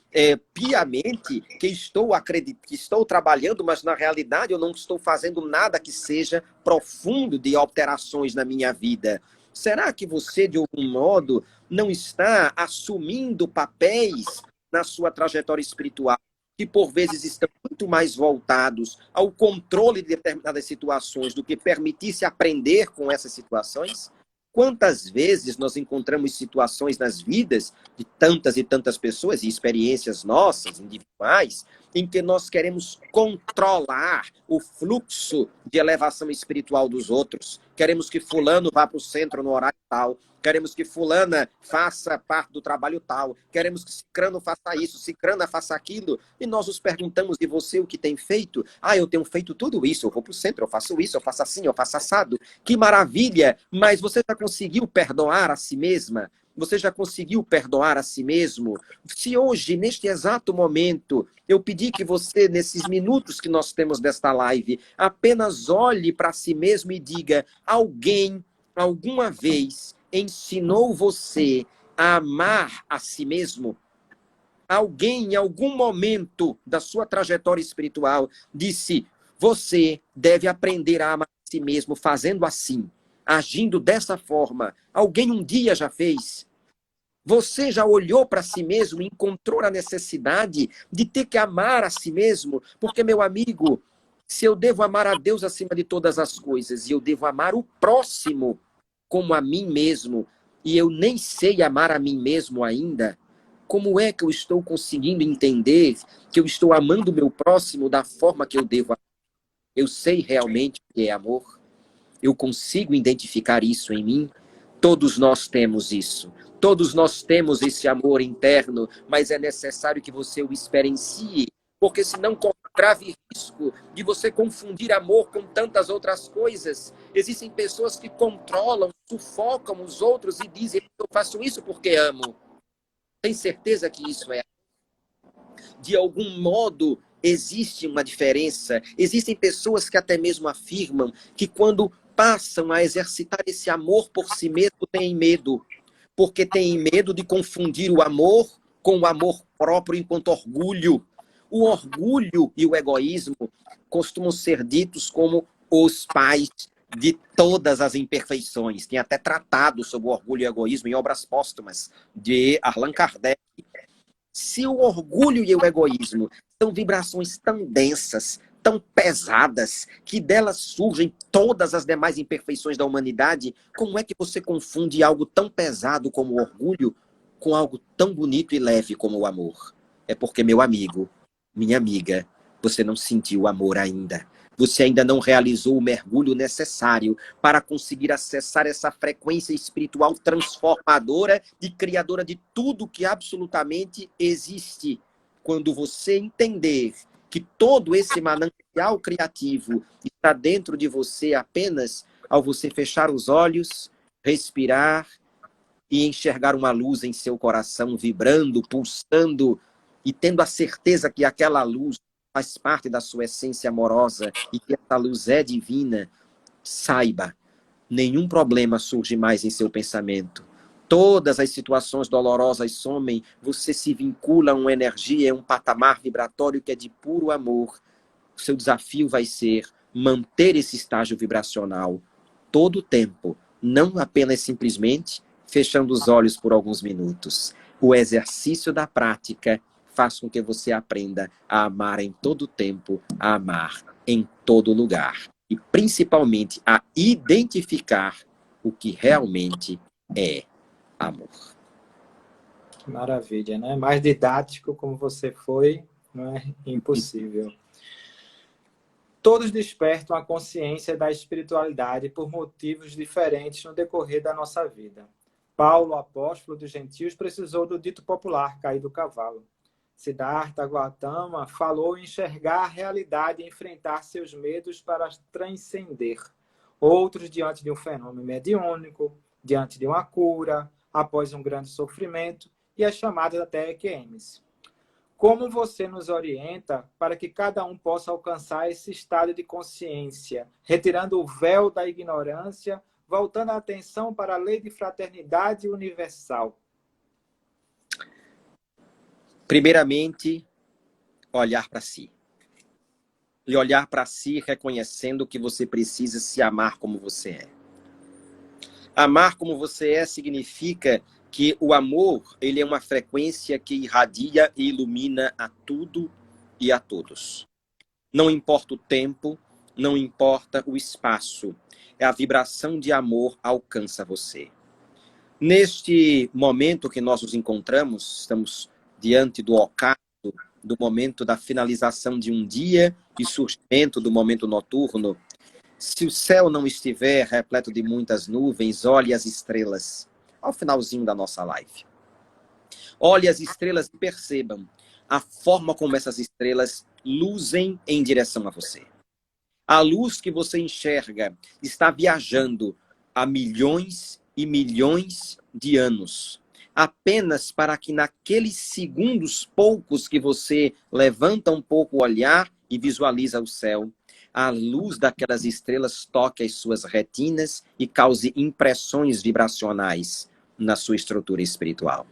piamente que estou trabalhando, mas na realidade eu não estou fazendo nada que seja profundo de alterações na minha vida. Será que você, de algum modo, não está assumindo papéis na sua trajetória espiritual que por vezes estão muito mais voltados ao controle de determinadas situações do que permitir-se aprender com essas situações? Quantas vezes nós encontramos situações nas vidas de tantas e tantas pessoas e experiências nossas, individuais, em que nós queremos controlar o fluxo de elevação espiritual dos outros. Queremos que fulano vá para o centro no horário tal. Queremos que fulana faça parte do trabalho tal. Queremos que cicrano faça isso, cicrana faça aquilo. E nós nos perguntamos: e você o que tem feito? Ah, eu tenho feito tudo isso. Eu vou para o centro, eu faço isso, eu faço assim, eu faço assado. Que maravilha! Mas você já conseguiu perdoar a si mesma? Você já conseguiu perdoar a si mesmo? Se hoje, neste exato momento, eu pedir que você, nesses minutos que nós temos desta live, apenas olhe para si mesmo e diga: alguém, alguma vez, ensinou você a amar a si mesmo? Alguém, em algum momento da sua trajetória espiritual, disse: você deve aprender a amar a si mesmo fazendo assim, agindo dessa forma? Alguém um dia já fez? Você já olhou para si mesmo e encontrou a necessidade de ter que amar a si mesmo? Porque, meu amigo, se eu devo amar a Deus acima de todas as coisas e eu devo amar o próximo como a mim mesmo, e eu nem sei amar a mim mesmo ainda, como é que eu estou conseguindo entender que eu estou amando o meu próximo da forma que eu devo amar? Eu sei realmente o que é amor? Eu consigo identificar isso em mim? Todos nós temos isso. Todos nós temos esse amor interno, mas é necessário que você o experiencie porque senão corre o grave risco de você confundir amor com tantas outras coisas. Existem pessoas que controlam, sufocam os outros e dizem: eu faço isso porque amo. Tem certeza que isso é? De algum modo, existe uma diferença. Existem pessoas que até mesmo afirmam que quando passam a exercitar esse amor por si mesmo, têm medo. Porque têm medo de confundir o amor com o amor próprio enquanto orgulho. O orgulho e o egoísmo costumam ser ditos como os pais de todas as imperfeições. Tem até tratado sobre o orgulho e o egoísmo em obras póstumas de Allan Kardec. Se o orgulho e o egoísmo são vibrações tão densas, tão pesadas, que delas surgem todas as demais imperfeições da humanidade, como é que você confunde algo tão pesado como o orgulho com algo tão bonito e leve como o amor? É porque, meu amigo, minha amiga, você não sentiu o amor ainda. Você ainda não realizou o mergulho necessário para conseguir acessar essa frequência espiritual transformadora e criadora de tudo que absolutamente existe. Quando você entender que todo esse manancial criativo está dentro de você apenas ao você fechar os olhos, respirar e enxergar uma luz em seu coração vibrando, pulsando e tendo a certeza que aquela luz faz parte da sua essência amorosa e que essa luz é divina, saiba, nenhum problema surge mais em seu pensamento. Todas as situações dolorosas somem, você se vincula a uma energia, a um patamar vibratório que é de puro amor. O seu desafio vai ser manter esse estágio vibracional todo o tempo, não apenas simplesmente fechando os olhos por alguns minutos. O exercício da prática faz com que você aprenda a amar em todo tempo, a amar em todo lugar. E, principalmente, a identificar o que realmente é amor. Maravilha, né? Mais didático como você foi, não é impossível. Todos despertam a consciência da espiritualidade por motivos diferentes no decorrer da nossa vida. Paulo, apóstolo dos gentios, precisou do dito popular, cair do cavalo. Siddhartha Gautama falou em enxergar a realidade e enfrentar seus medos para transcender. Outros, diante de um fenômeno mediúnico, diante de uma cura, após um grande sofrimento, e as chamadas até EQMs. Como você nos orienta para que cada um possa alcançar esse estado de consciência, retirando o véu da ignorância, voltando a atenção para a lei de fraternidade universal? Primeiramente, olhar para si. E olhar para si reconhecendo que você precisa se amar como você é. Amar como você é significa que o amor, ele é uma frequência que irradia e ilumina a tudo e a todos. Não importa o tempo, não importa o espaço. A vibração de amor alcança você. Neste momento que nós nos encontramos, estamos diante do ocaso, do momento da finalização de um dia e surgimento do momento noturno. Se o céu não estiver repleto de muitas nuvens, olhe as estrelas, ao finalzinho da nossa live. Olhe as estrelas e percebam a forma como essas estrelas luzem em direção a você. A luz que você enxerga está viajando há milhões e milhões de anos, apenas para que naqueles segundos poucos que você levanta um pouco o olhar e visualiza o céu, a luz daquelas estrelas toque as suas retinas e cause impressões vibracionais na sua estrutura espiritual.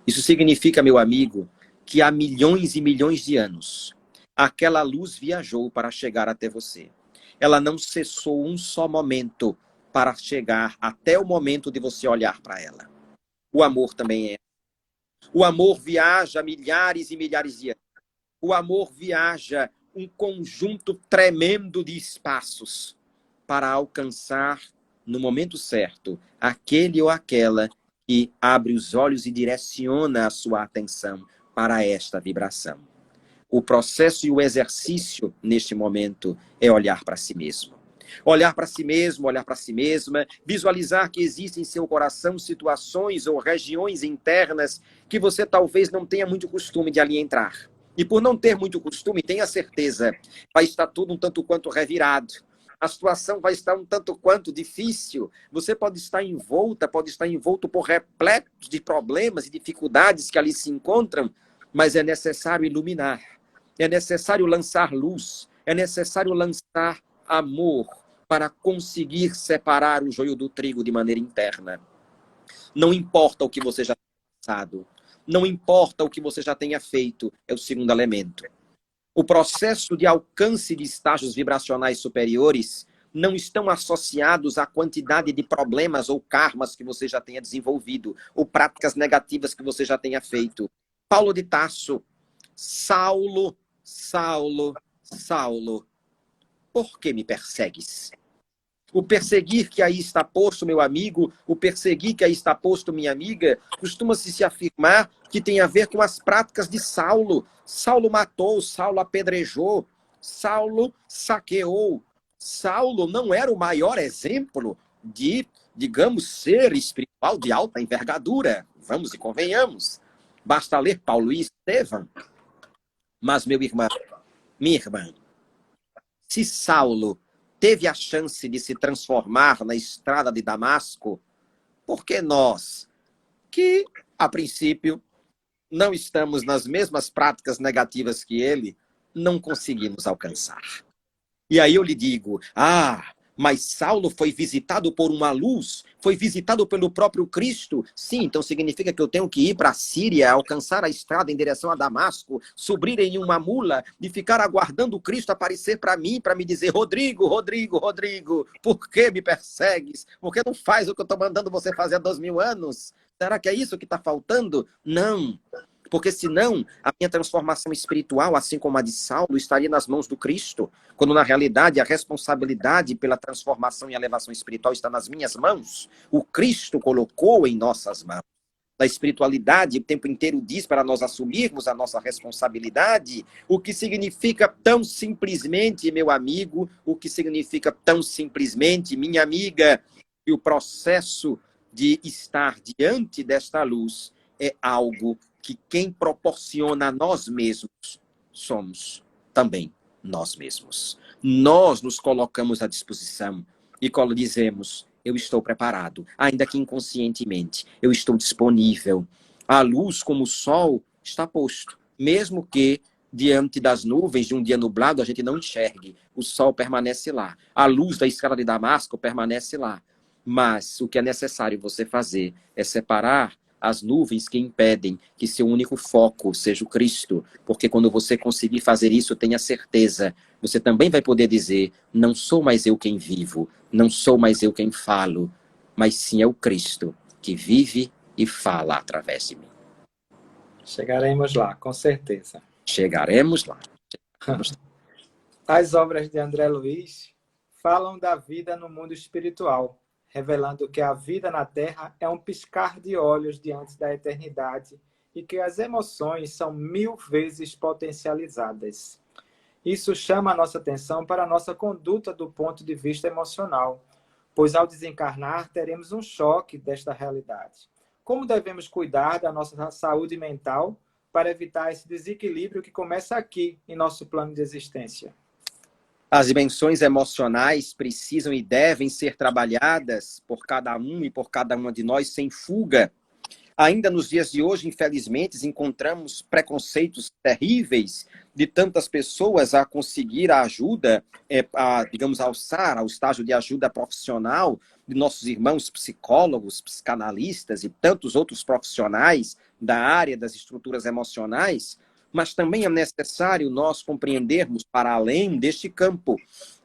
Isso significa, meu amigo, que há milhões e milhões de anos, aquela luz viajou para chegar até você. Ela não cessou um só momento para chegar até o momento de você olhar para ela. O amor também é. O amor viaja milhares e milhares de anos. O amor viaja um conjunto tremendo de espaços para alcançar, no momento certo, aquele ou aquela que abre os olhos e direciona a sua atenção para esta vibração. O processo e o exercício, neste momento, é olhar para si mesmo. Olhar para si mesmo, olhar para si mesma, visualizar que existem em seu coração situações ou regiões internas que você talvez não tenha muito costume de ali entrar. E por não ter muito costume, tenha certeza, vai estar tudo um tanto quanto revirado. A situação vai estar um tanto quanto difícil. Você pode estar envolto por repletos de problemas e dificuldades que ali se encontram, mas é necessário iluminar, é necessário lançar luz, é necessário lançar amor para conseguir separar o joio do trigo de maneira interna. Não importa o que você já tenha passado, não importa o que você já tenha feito, é o segundo elemento. O processo de alcance de estágios vibracionais superiores não estão associados à quantidade de problemas ou karmas que você já tenha desenvolvido, ou práticas negativas que você já tenha feito. Paulo de Tarso, Saulo, Saulo, Saulo, por que me persegues? O perseguir que aí está posto, meu amigo, o perseguir que aí está posto, minha amiga, costuma-se se afirmar que tem a ver com as práticas de Saulo. Saulo matou, Saulo apedrejou, Saulo saqueou. Saulo não era o maior exemplo de, digamos, ser espiritual de alta envergadura. Vamos e convenhamos. Basta ler Paulo e Estevão. Mas, meu irmão, minha irmã, se Saulo teve a chance de se transformar na estrada de Damasco, por que nós, que, a princípio, não estamos nas mesmas práticas negativas que ele, não conseguimos alcançar? E aí eu lhe digo, mas Saulo foi visitado por uma luz, foi visitado pelo próprio Cristo. Sim, então significa que eu tenho que ir para a Síria, alcançar a estrada em direção a Damasco, subir em uma mula e ficar aguardando o Cristo aparecer para mim, para me dizer, Rodrigo, Rodrigo, Rodrigo, por que me persegues? Por que não faz o que eu estou mandando você fazer há 2000 anos? Será que é isso que está faltando? Não. Porque senão a minha transformação espiritual, assim como a de Saulo, estaria nas mãos do Cristo, quando na realidade a responsabilidade pela transformação e elevação espiritual está nas minhas mãos. O Cristo colocou em nossas mãos. A espiritualidade o tempo inteiro diz para nós assumirmos a nossa responsabilidade, o que significa tão simplesmente, meu amigo, o que significa tão simplesmente, minha amiga, que o processo de estar diante desta luz é algo que quem proporciona a nós mesmos somos também nós mesmos. Nós nos colocamos à disposição e dizemos, eu estou preparado, ainda que inconscientemente, eu estou disponível. A luz, como o sol, está posto, mesmo que diante das nuvens de um dia nublado a gente não enxergue, o sol permanece lá. A luz da estrada de Damasco permanece lá. Mas o que é necessário você fazer é separar as nuvens que impedem que seu único foco seja o Cristo. Porque quando você conseguir fazer isso, tenha certeza, você também vai poder dizer, não sou mais eu quem vivo, não sou mais eu quem falo, mas sim é o Cristo que vive e fala através de mim. Chegaremos lá, com certeza. Chegaremos lá. As obras de André Luiz falam da vida no mundo espiritual, revelando que a vida na Terra é um piscar de olhos diante da eternidade e que as emoções são 1000 vezes potencializadas. Isso chama a nossa atenção para a nossa conduta do ponto de vista emocional, pois ao desencarnar teremos um choque desta realidade. Como devemos cuidar da nossa saúde mental para evitar esse desequilíbrio que começa aqui em nosso plano de existência? As dimensões emocionais precisam e devem ser trabalhadas por cada um e por cada uma de nós sem fuga. Ainda nos dias de hoje, infelizmente, encontramos preconceitos terríveis de tantas pessoas a conseguir a ajuda, digamos, alçar ao estágio de ajuda profissional de nossos irmãos psicólogos, psicanalistas e tantos outros profissionais da área das estruturas emocionais, mas também é necessário nós compreendermos, para além deste campo,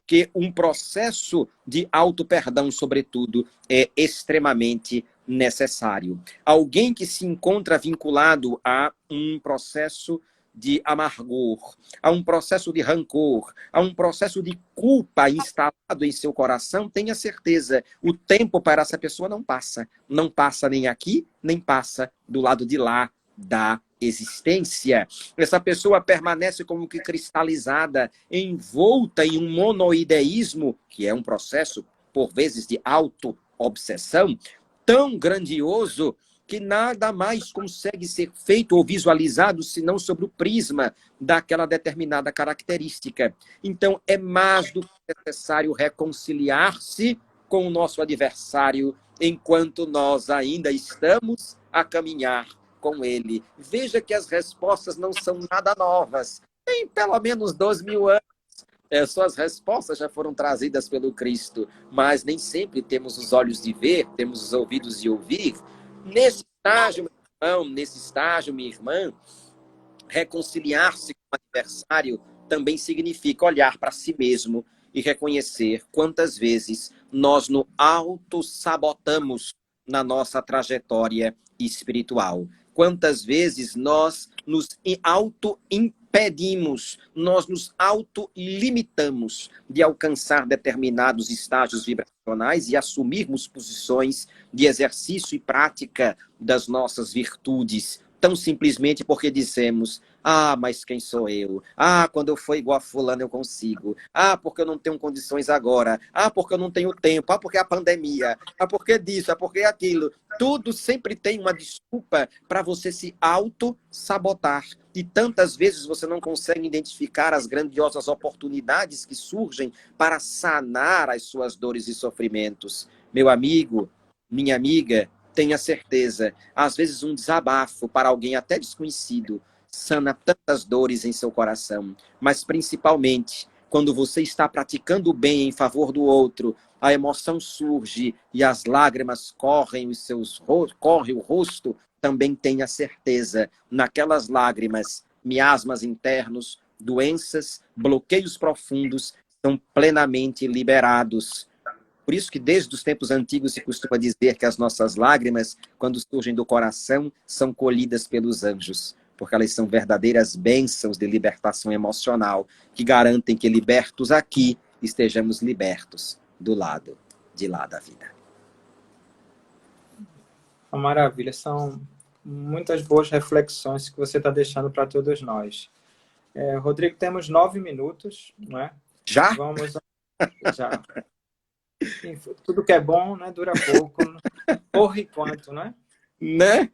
que um processo de auto-perdão, sobretudo, é extremamente necessário. Alguém que se encontra vinculado a um processo de amargor, a um processo de rancor, a um processo de culpa instalado em seu coração, tenha certeza, o tempo para essa pessoa não passa. Não passa nem aqui, nem passa do lado de lá da existência. Essa pessoa permanece como que cristalizada, envolta em um monoideísmo, que é um processo, por vezes, de auto-obsessão, tão grandioso que nada mais consegue ser feito ou visualizado senão sobre o prisma daquela determinada característica. Então, é mais do que necessário reconciliar-se com o nosso adversário enquanto nós ainda estamos a caminhar com ele. Veja que as respostas não são nada novas. Tem pelo menos 2.000 anos. Suas respostas já foram trazidas pelo Cristo, mas nem sempre temos os olhos de ver, temos os ouvidos de ouvir. Nesse estágio, meu irmão, nesse estágio, minha irmã, reconciliar-se com o adversário também significa olhar para si mesmo e reconhecer quantas vezes nós nos auto-sabotamos na nossa trajetória espiritual. Quantas vezes nós nos auto-impedimos, nós nos auto-limitamos de alcançar determinados estágios vibracionais e assumirmos posições de exercício e prática das nossas virtudes, tão simplesmente porque dissemos: ah, mas quem sou eu? Ah, quando eu for igual a fulano eu consigo. Ah, porque eu não tenho condições agora. Ah, porque eu não tenho tempo. Ah, porque é a pandemia. Ah, porque disso. Ah, porque aquilo. Tudo sempre tem uma desculpa para você se auto-sabotar. E tantas vezes você não consegue identificar as grandiosas oportunidades que surgem para sanar as suas dores e sofrimentos. Meu amigo, minha amiga, tenha certeza, às vezes um desabafo para alguém até desconhecido sana tantas dores em seu coração, mas principalmente quando você está praticando o bem em favor do outro, a emoção surge e as lágrimas corre o rosto, também tenha certeza, naquelas lágrimas, miasmas internos, doenças, bloqueios profundos são plenamente liberados. Por isso que desde os tempos antigos se costuma dizer que as nossas lágrimas, quando surgem do coração, são colhidas pelos anjos, porque elas são verdadeiras bênçãos de libertação emocional, que garantem que, libertos aqui, estejamos libertos do lado de lá da vida. Uma maravilha, são muitas boas reflexões que você está deixando para todos nós. Rodrigo, temos 9 minutos, não é? Já? Vamos já. Tudo que é bom, né, dura pouco. Por enquanto, né? Né?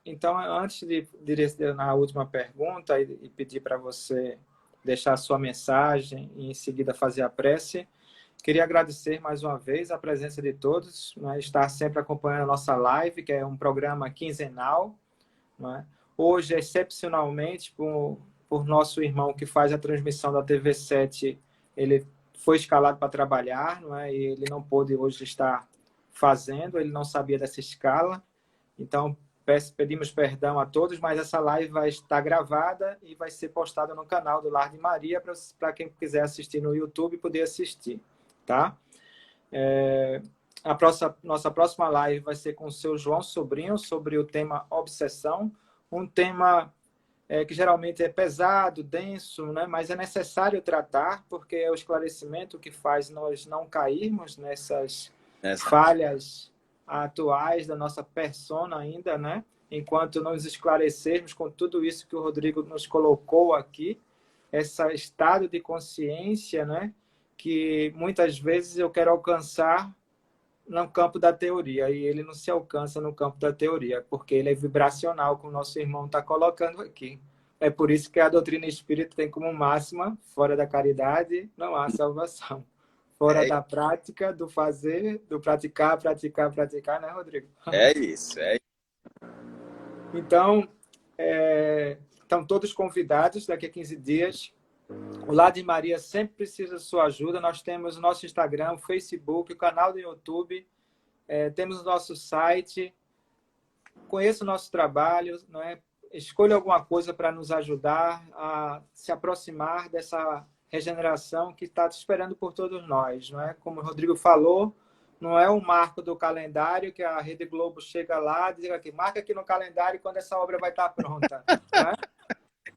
Então, antes de direcionar a última pergunta e pedir para você deixar a sua mensagem e em seguida fazer a prece, queria agradecer mais uma vez a presença de todos, né, estar sempre acompanhando a nossa live, que é um programa quinzenal, né? Hoje, excepcionalmente, por nosso irmão que faz a transmissão da TV7, ele foi escalado para trabalhar, não é? E ele não pôde hoje estar fazendo, ele não sabia dessa escala. Então, pedimos perdão a todos, mas essa live vai estar gravada e vai ser postada no canal do Lar de Maria para quem quiser assistir no YouTube poder assistir, tá? Nossa próxima live vai ser com o seu João Sobrinho sobre o tema obsessão, um tema que geralmente é pesado, denso, né? Mas é necessário tratar, porque é o esclarecimento que faz nós não cairmos nessas falhas atuais da nossa persona ainda, né? Enquanto nos esclarecermos com tudo isso que o Rodrigo nos colocou aqui, esse estado de consciência, né? Que muitas vezes eu quero alcançar no campo da teoria, e ele não se alcança no campo da teoria, porque ele é vibracional, como o nosso irmão está colocando aqui. É por isso que a doutrina espírita tem como máxima: fora da caridade não há salvação. Fora da prática, do fazer, do praticar, né, Rodrigo? É isso. Então, estão todos convidados daqui a 15 dias. O Lar de Maria sempre precisa de sua ajuda. Nós temos o nosso Instagram, o Facebook, o canal do YouTube, temos o nosso site. Conheça o nosso trabalho, não é? Escolha alguma coisa para nos ajudar a se aproximar dessa regeneração que está esperando por todos nós, não é? Como o Rodrigo falou, não é um marco do calendário que a Rede Globo chega lá e diz aqui, marca aqui no calendário quando essa obra vai estar pronta, não é?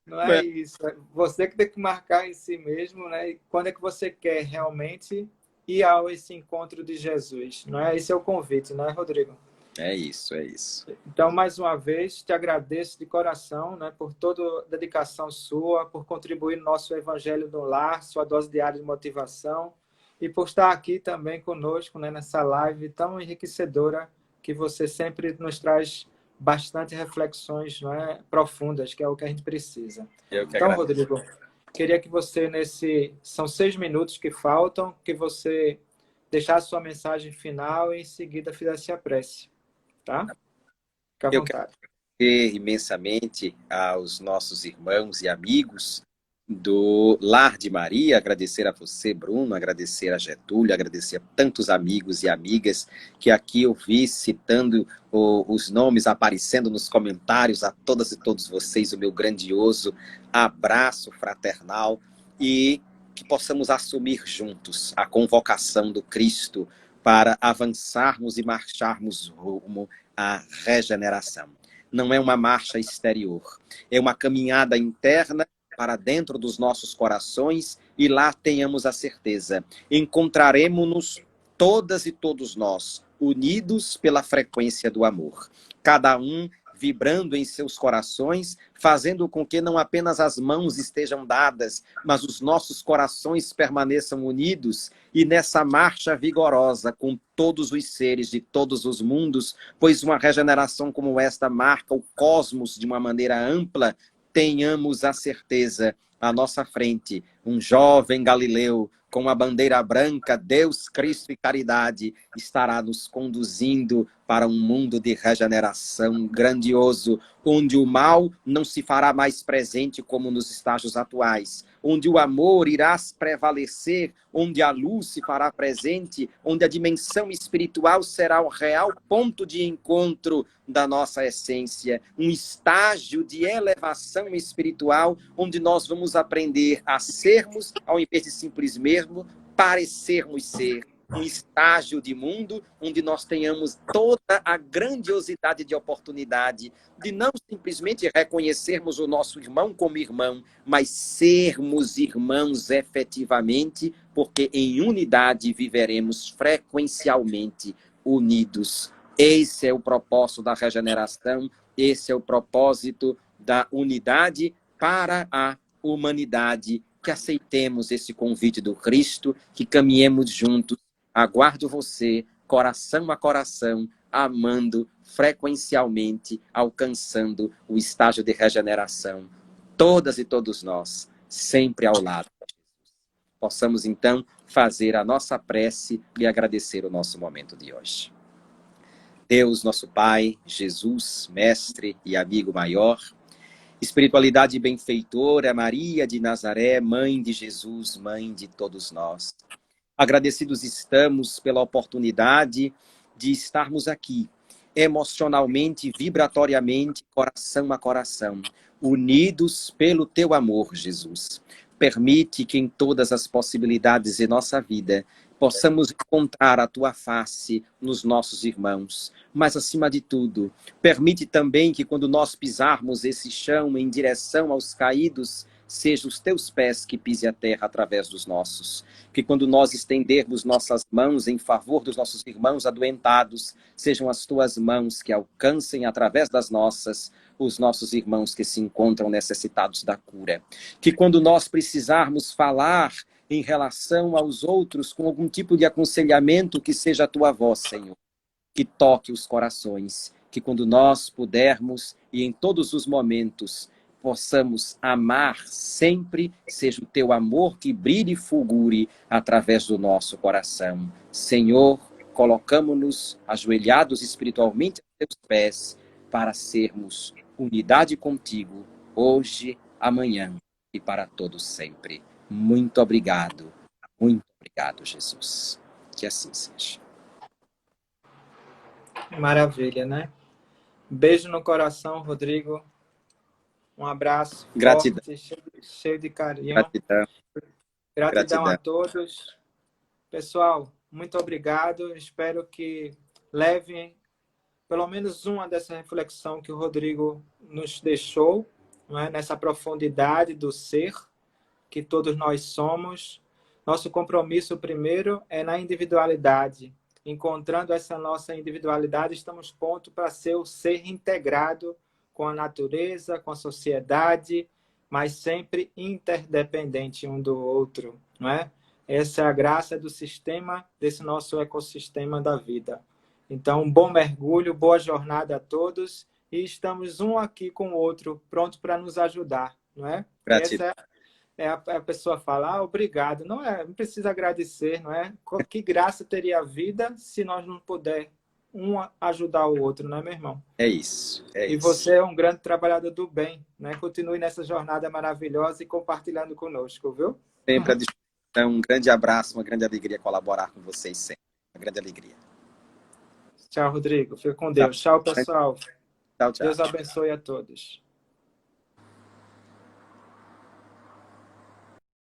Não é isso. É você que tem que marcar em si mesmo, né? E quando é que você quer realmente ir a esse encontro de Jesus, não é? Esse é o convite, não é, Rodrigo? É isso. Então, mais uma vez, te agradeço de coração, né, por toda a dedicação sua, por contribuir no nosso Evangelho do Lar, sua dose diária de motivação, e por estar aqui também conosco, né, nessa live tão enriquecedora que você sempre nos traz bastante reflexões, não é, profundas, que é o que a gente precisa. Eu que Então, agradeço. Rodrigo, queria que você, são 6 minutos que faltam, que você deixasse sua mensagem final e em seguida fizesse a prece, tá? Fica à Eu quero vontade. agradecer imensamente aos nossos irmãos e amigos do Lar de Maria, agradecer a você, Bruno, agradecer a Getúlio, agradecer a tantos amigos e amigas que aqui eu vi citando os nomes aparecendo nos comentários, a todas e todos vocês, o meu grandioso abraço fraternal e que possamos assumir juntos a convocação do Cristo para avançarmos e marcharmos rumo à regeneração. Não é uma marcha exterior, é uma caminhada interna para dentro dos nossos corações e lá tenhamos a certeza, encontraremos-nos todas e todos nós, unidos pela frequência do amor. Cada um vibrando em seus corações, fazendo com que não apenas as mãos estejam dadas, mas os nossos corações permaneçam unidos e nessa marcha vigorosa com todos os seres de todos os mundos, pois uma regeneração como esta marca o cosmos de uma maneira ampla, tenhamos a certeza, à nossa frente, um jovem Galileu com a bandeira branca, Deus, Cristo e caridade, estará nos conduzindo para um mundo de regeneração grandioso, onde o mal não se fará mais presente como nos estágios atuais, onde o amor irá prevalecer, onde a luz se fará presente, onde a dimensão espiritual será o real ponto de encontro da nossa essência, um estágio de elevação espiritual, onde nós vamos aprender a sermos, ao invés de simples mesmo, parecermos ser. Um estágio de mundo onde nós tenhamos toda a grandiosidade de oportunidade de não simplesmente reconhecermos o nosso irmão como irmão, mas sermos irmãos efetivamente, porque em unidade viveremos frequencialmente unidos. Esse é o propósito da regeneração, esse é o propósito da unidade para a humanidade. Que aceitemos esse convite do Cristo, que caminhemos juntos. Aguardo você, coração a coração, amando frequencialmente, alcançando o estágio de regeneração. Todas e todos nós, sempre ao lado de Jesus. Possamos, então, fazer a nossa prece e agradecer o nosso momento de hoje. Deus, nosso Pai, Jesus, Mestre e amigo maior, espiritualidade benfeitora, Maria de Nazaré, Mãe de Jesus, Mãe de todos nós. Agradecidos estamos pela oportunidade de estarmos aqui, emocionalmente, vibratoriamente, coração a coração, unidos pelo teu amor, Jesus. Permite que em todas as possibilidades de nossa vida possamos encontrar a tua face nos nossos irmãos. Mas, acima de tudo, permite também que quando nós pisarmos esse chão em direção aos caídos, sejam os teus pés que pise a terra através dos nossos. Que quando nós estendermos nossas mãos em favor dos nossos irmãos adoentados, sejam as tuas mãos que alcancem através das nossas os nossos irmãos que se encontram necessitados da cura. Que quando nós precisarmos falar em relação aos outros com algum tipo de aconselhamento, que seja a tua voz, Senhor, que toque os corações, que quando nós pudermos e em todos os momentos possamos amar sempre, seja o teu amor que brilhe e fulgure através do nosso coração. Senhor, colocamos-nos ajoelhados espiritualmente a teus pés para sermos unidade contigo, hoje, amanhã e para todos sempre. Muito obrigado, Jesus. Que assim seja. Maravilha, né? Beijo no coração, Rodrigo. Um abraço Gratidão. forte, cheio de carinho. Gratidão. Gratidão a todos. Pessoal, muito obrigado. Espero que levem pelo menos uma dessa reflexão que o Rodrigo nos deixou, não é? Nessa profundidade do ser que todos nós somos. Nosso compromisso primeiro é na individualidade. Encontrando essa nossa individualidade, estamos prontos para ser o ser integrado com a natureza, com a sociedade, mas sempre interdependente um do outro, não é? Essa é a graça do sistema, desse nosso ecossistema da vida. Então, um bom mergulho, boa jornada a todos e estamos um aqui com o outro, pronto para nos ajudar, não é? Gratidão. Essa a pessoa fala, obrigado. Não precisa agradecer, não é? Que graça teria a vida se nós não puder um ajudar o outro, não é, meu irmão? É isso, é E isso. você é um grande trabalhador do bem, né? Continue nessa jornada maravilhosa e compartilhando conosco, viu? Sempre à disposição. Um grande abraço, uma grande alegria colaborar com vocês sempre. Uma grande alegria. Tchau, Rodrigo. Fica com Tchau, Deus. Tchau, pessoal. tchau. Tchau. Deus abençoe a todos.